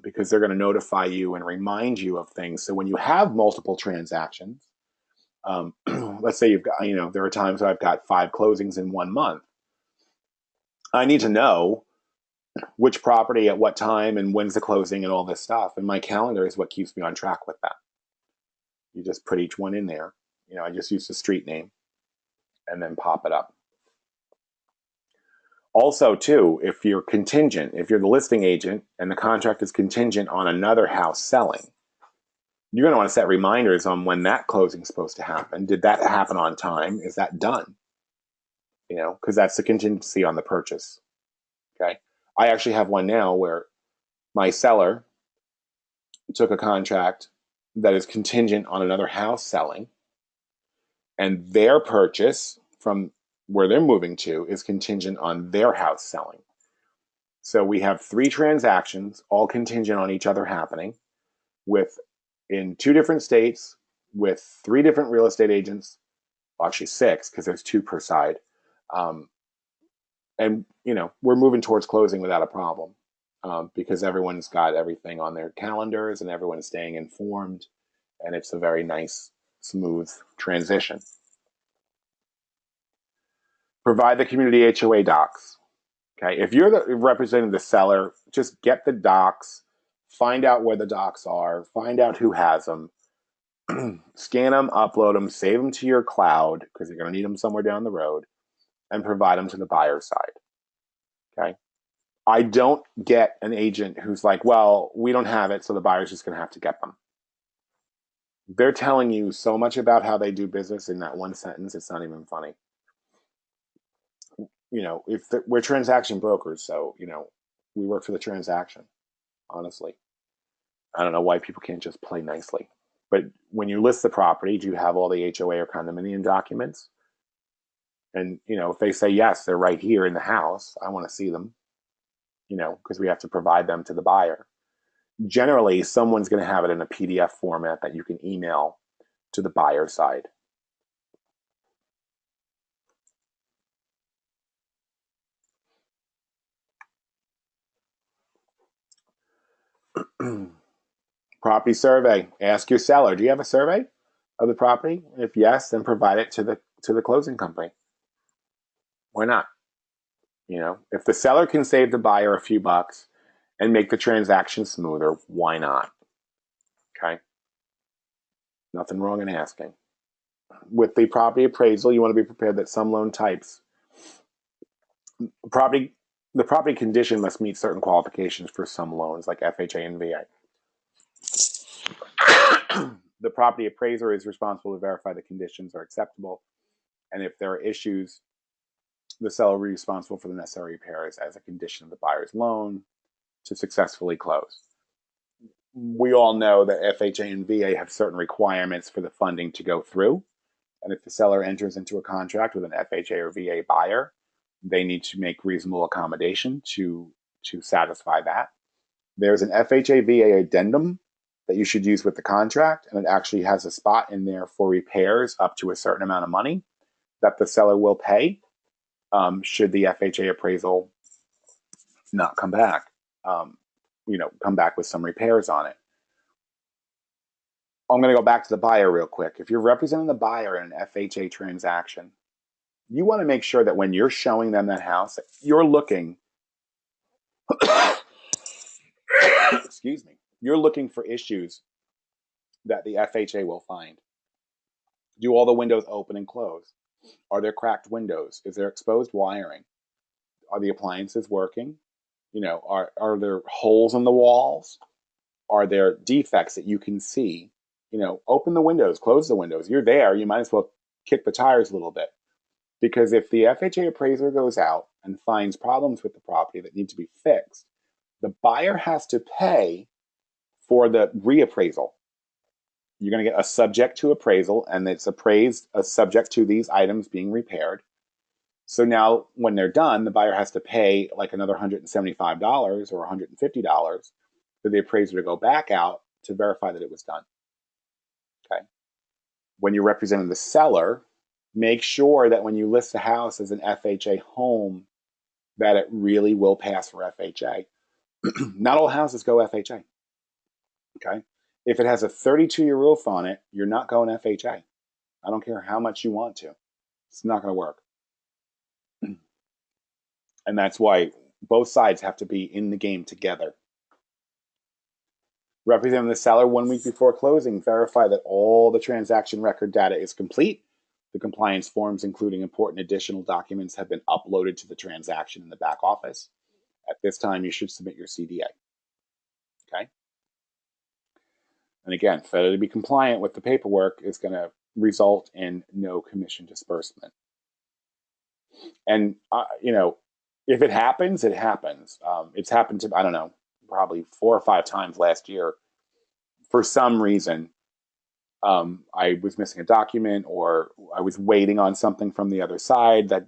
because they're going to notify you and remind you of things. So when you have multiple transactions, let's say you've got, there are times I've got 5 closings in 1 month. I need to know which property at what time and when's the closing and all this stuff. And my calendar is what keeps me on track with that. You just put each one in there. I just use the street name and then pop it up. Also, too, if you're the listing agent and the contract is contingent on another house selling, you're going to want to set reminders on when that closing is supposed to happen. Did that happen on time? Is that done? Because that's the contingency on the purchase. Okay. I actually have one now where my seller took a contract that is contingent on another house selling, and their purchase from where they're moving to is contingent on their house selling. So we have 3 transactions, all contingent on each other happening, in 2 different states, with 3 different real estate agents. Well, actually 6, because there's 2 per side. And we're moving towards closing without a problem because everyone's got everything on their calendars and everyone is staying informed, and it's a very nice, smooth transition. Provide the community HOA docs. Okay, if you're representing the seller, just get the docs, find out where the docs are, find out who has them, scan them, upload them, save them to your cloud because you're going to need them somewhere down the road, and provide them to the buyer side. Okay. I don't get an agent who's like, well, we don't have it, so the buyer's just going to have to get them. They're telling you so much about how they do business in that one sentence, it's not even funny. If we're transaction brokers, so, we work for the transaction, honestly. I don't know why people can't just play nicely. But when you list the property, do you have all the HOA or condominium documents? And, if they say yes, they're right here in the house, I want to see them, because we have to provide them to the buyer. Generally, someone's going to have it in a PDF format that you can email to the buyer side. Property survey. Ask your seller, do you have a survey of the property? If yes, then provide it to the closing company. Why not? If the seller can save the buyer a few bucks and make the transaction smoother, why not? Okay. Nothing wrong in asking. With the property appraisal, you want to be prepared that some loan types, the property condition must meet certain qualifications for some loans like FHA and VA. The property appraiser is responsible to verify the conditions are acceptable, and if there are issues, the seller will be responsible for the necessary repairs as a condition of the buyer's loan to successfully close. We all know that FHA and VA have certain requirements for the funding to go through, and if the seller enters into a contract with an FHA or VA buyer, they need to make reasonable accommodation to satisfy that. There's an FHA VA addendum that you should use with the contract, and it actually has a spot in there for repairs up to a certain amount of money that the seller will pay should the FHA appraisal not come back, come back with some repairs on it. I'm going to go back to the buyer real quick. If you're representing the buyer in an FHA transaction, you want to make sure that when you're showing them that house, you're looking, excuse me, you're looking for issues that the FHA will find. Do all the windows open and close? Are there cracked windows? Is there exposed wiring? Are the appliances working? Are there holes in the walls? Are there defects that you can see? Open the windows, close the windows. You're there. You might as well kick the tires a little bit. Because if the FHA appraiser goes out and finds problems with the property that need to be fixed, the buyer has to pay for the reappraisal. You're going to get a subject to appraisal, and it's appraised subject to these items being repaired. So now when they're done, the buyer has to pay like another $175 or $150 for the appraiser to go back out to verify that it was done. Okay. When you're representing the seller, make sure that when you list the house as an FHA home, that it really will pass for FHA. Not all houses go FHA. Okay. If it has a 32-year roof on it, you're not going FHA. I don't care how much you want to. It's not going to work. And that's why both sides have to be in the game together. Representing the seller 1 week before closing, verify that all the transaction record data is complete. The compliance forms, including important additional documents, have been uploaded to the transaction in the back office. At this time, you should submit your CDA. Okay? And again, failure to be compliant with the paperwork is going to result in no commission disbursement. And, if it happens, it happens. It's happened to, I don't know, probably 4 or 5 times last year. For some reason, I was missing a document or I was waiting on something from the other side that,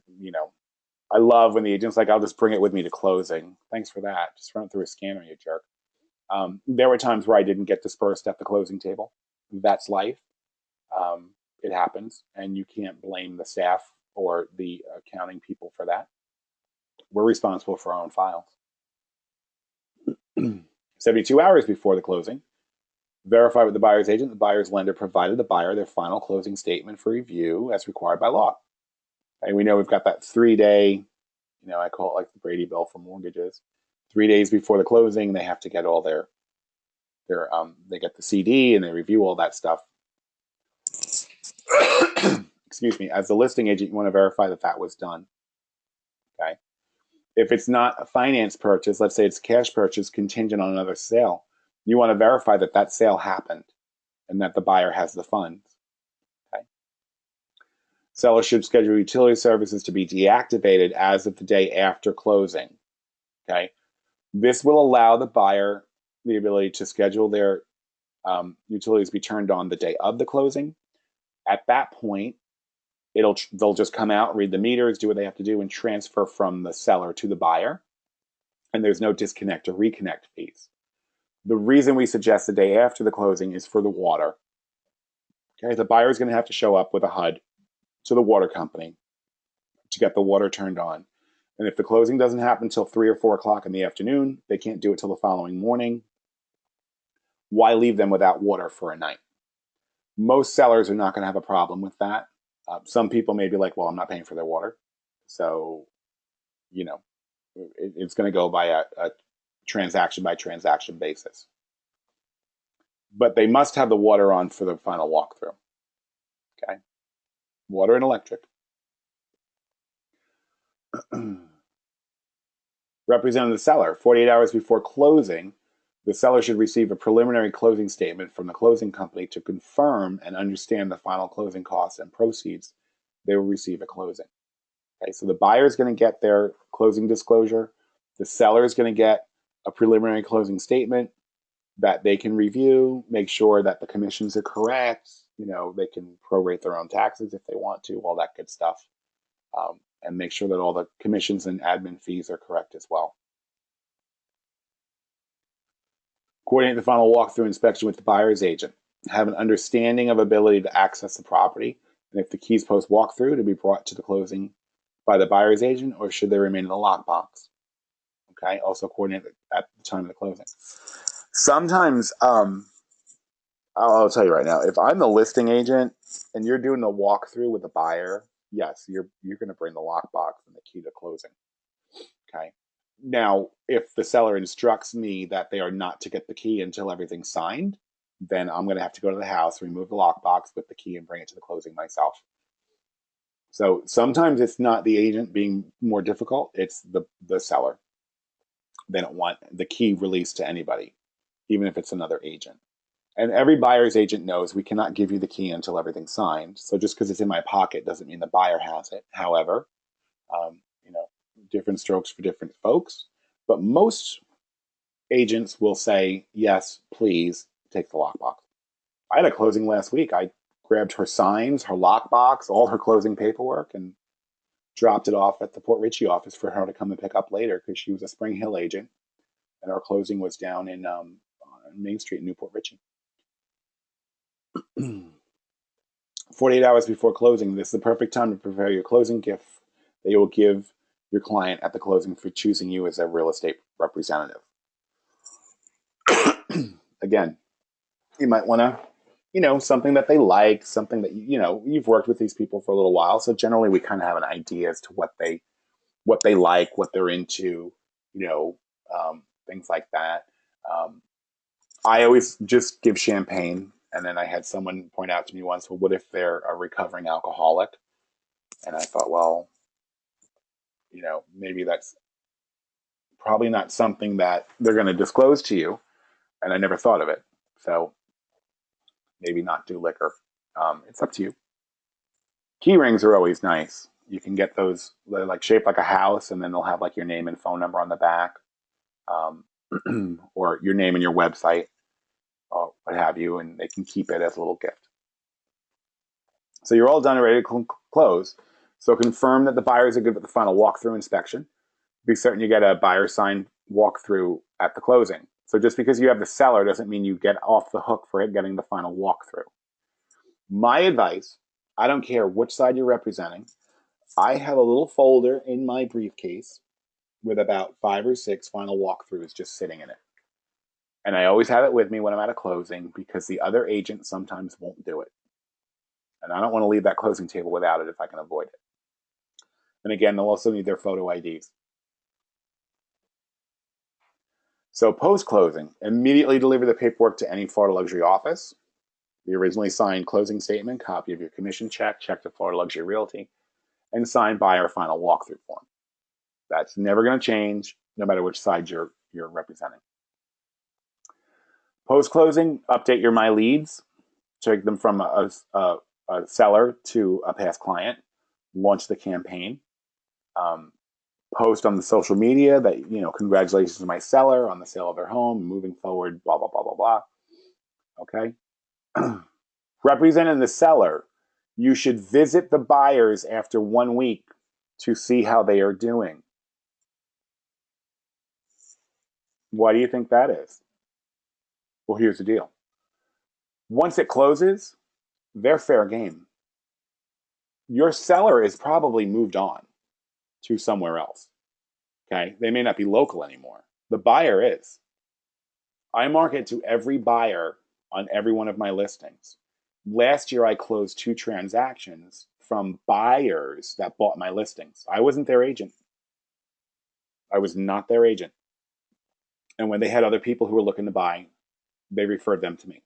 I love when the agent's like, I'll just bring it with me to closing. Thanks for that. Just run it through a scanner, you jerk. There were times where I didn't get dispersed at the closing table. That's life. It happens, and you can't blame the staff or the accounting people for that. We're responsible for our own files. 72 hours before the closing, verify with the buyer's agent the buyer's lender provided the buyer their final closing statement for review as required by law. And we know we've got that 3-day, I call it like the Brady Bill for mortgages. 3 days before the closing, they have to get all they get the CD and they review all that stuff. Excuse me. As the listing agent, you want to verify that that was done. Okay. If it's not a finance purchase, let's say it's a cash purchase contingent on another sale, you want to verify that that sale happened and that the buyer has the funds. Okay. Seller should schedule utility services to be deactivated as of the day after closing. Okay. This will allow the buyer the ability to schedule their utilities be turned on the day of the closing. At that point, they'll just come out, read the meters, do what they have to do, and transfer from the seller to the buyer. And there's no disconnect or reconnect fees. The reason we suggest the day after the closing is for the water. Okay, the buyer is going to have to show up with a HUD to the water company to get the water turned on. And if the closing doesn't happen until 3 or 4 o'clock in the afternoon, they can't do it till the following morning. Why leave them without water for a night? Most sellers are not going to have a problem with that. Some people may be like, well, I'm not paying for their water. So, it's going to go by a transaction by transaction basis. But they must have the water on for the final walkthrough. Okay. Water and electric. Representing the seller, 48 hours before closing, the seller should receive a preliminary closing statement from the closing company to confirm and understand the final closing costs and proceeds they will receive at closing. Okay, so the buyer is going to get their closing disclosure. The seller is going to get a preliminary closing statement that they can review, make sure that the commissions are correct. They can prorate their own taxes if they want to, all that good stuff, and make sure that all the commissions and admin fees are correct as well. Coordinate the final walkthrough inspection with the buyer's agent. Have an understanding of ability to access the property, and if the keys post walkthrough to be brought to the closing by the buyer's agent, or should they remain in the lockbox? Okay. Also coordinate at the time of the closing. Sometimes, I'll tell you right now, if I'm the listing agent and you're doing the walkthrough with the buyer, yes, you're going to bring the lockbox and the key to closing. Okay. Now, if the seller instructs me that they are not to get the key until everything's signed, then I'm going to have to go to the house, remove the lockbox with the key, and bring it to the closing myself. So sometimes it's not the agent being more difficult, it's the seller. They don't want the key released to anybody, even if it's another agent. And every buyer's agent knows we cannot give you the key until everything's signed. So just because it's in my pocket doesn't mean the buyer has it. However, different strokes for different folks. But most agents will say, yes, please take the lockbox. I had a closing last week. I grabbed her signs, her lockbox, all her closing paperwork, and dropped it off at the Port Richey office for her to come and pick up later because she was a Spring Hill agent. And our closing was down in Main Street in Newport Richey. 48 hours before closing, this is the perfect time to prepare your closing gift that you will give your client at the closing for choosing you as a real estate representative. Again, you might want to, something that they like, something that, you've worked with these people for a little while. So generally we kind of have an idea as to what they like, what they're into, things like that. I always just give champagne. And then I had someone point out to me once, well, what if they're a recovering alcoholic? And I thought, well, maybe that's probably not something that they're going to disclose to you. And I never thought of it. So maybe not do liquor. It's up to you. Key rings are always nice. You can get those, they're like shaped like a house, and then they'll have like your name and phone number on the back, or your name and your website, or what have you, and they can keep it as a little gift. So you're all done and ready to close. So confirm that the buyers are good with the final walkthrough inspection. Be certain you get a buyer signed walkthrough at the closing. So just because you have the seller doesn't mean you get off the hook for it getting the final walkthrough. My advice, I don't care which side you're representing, I have a little folder in my briefcase with about 5 or 6 final walkthroughs just sitting in it. And I always have it with me when I'm at a closing because the other agent sometimes won't do it. And I don't want to leave that closing table without it if I can avoid it. And again, they'll also need their photo IDs. So post-closing, immediately deliver the paperwork to any Florida Luxury office. The originally signed closing statement, copy of your commission check to Florida Luxury Realty, and signed buyer final walkthrough form. That's never going to change, no matter which side you're representing. Post-closing, update your My Leads, take them from a seller to a past client, launch the campaign, post on the social media that, congratulations to my seller on the sale of their home, moving forward, blah, blah, blah, blah, blah. Okay. Representing the seller, you should visit the buyers after 1 week to see how they are doing. Why do you think that is? Well, here's the deal. Once it closes, they're fair game. Your seller is probably moved on to somewhere else. Okay. They may not be local anymore. The buyer is. I market to every buyer on every one of my listings. Last year, I closed 2 transactions from buyers that bought my listings. I wasn't their agent. I was not their agent. And when they had other people who were looking to buy, they referred them to me.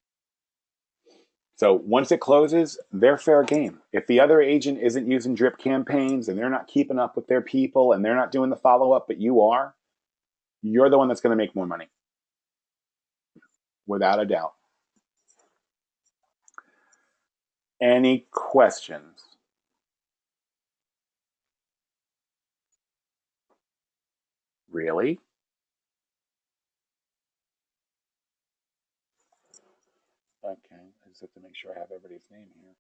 So once it closes, they're fair game. If the other agent isn't using drip campaigns and they're not keeping up with their people and they're not doing the follow-up, but you are, you're the one that's going to make more money. Without a doubt. Any questions? Really? Okay, I just have to make sure I have everybody's name here.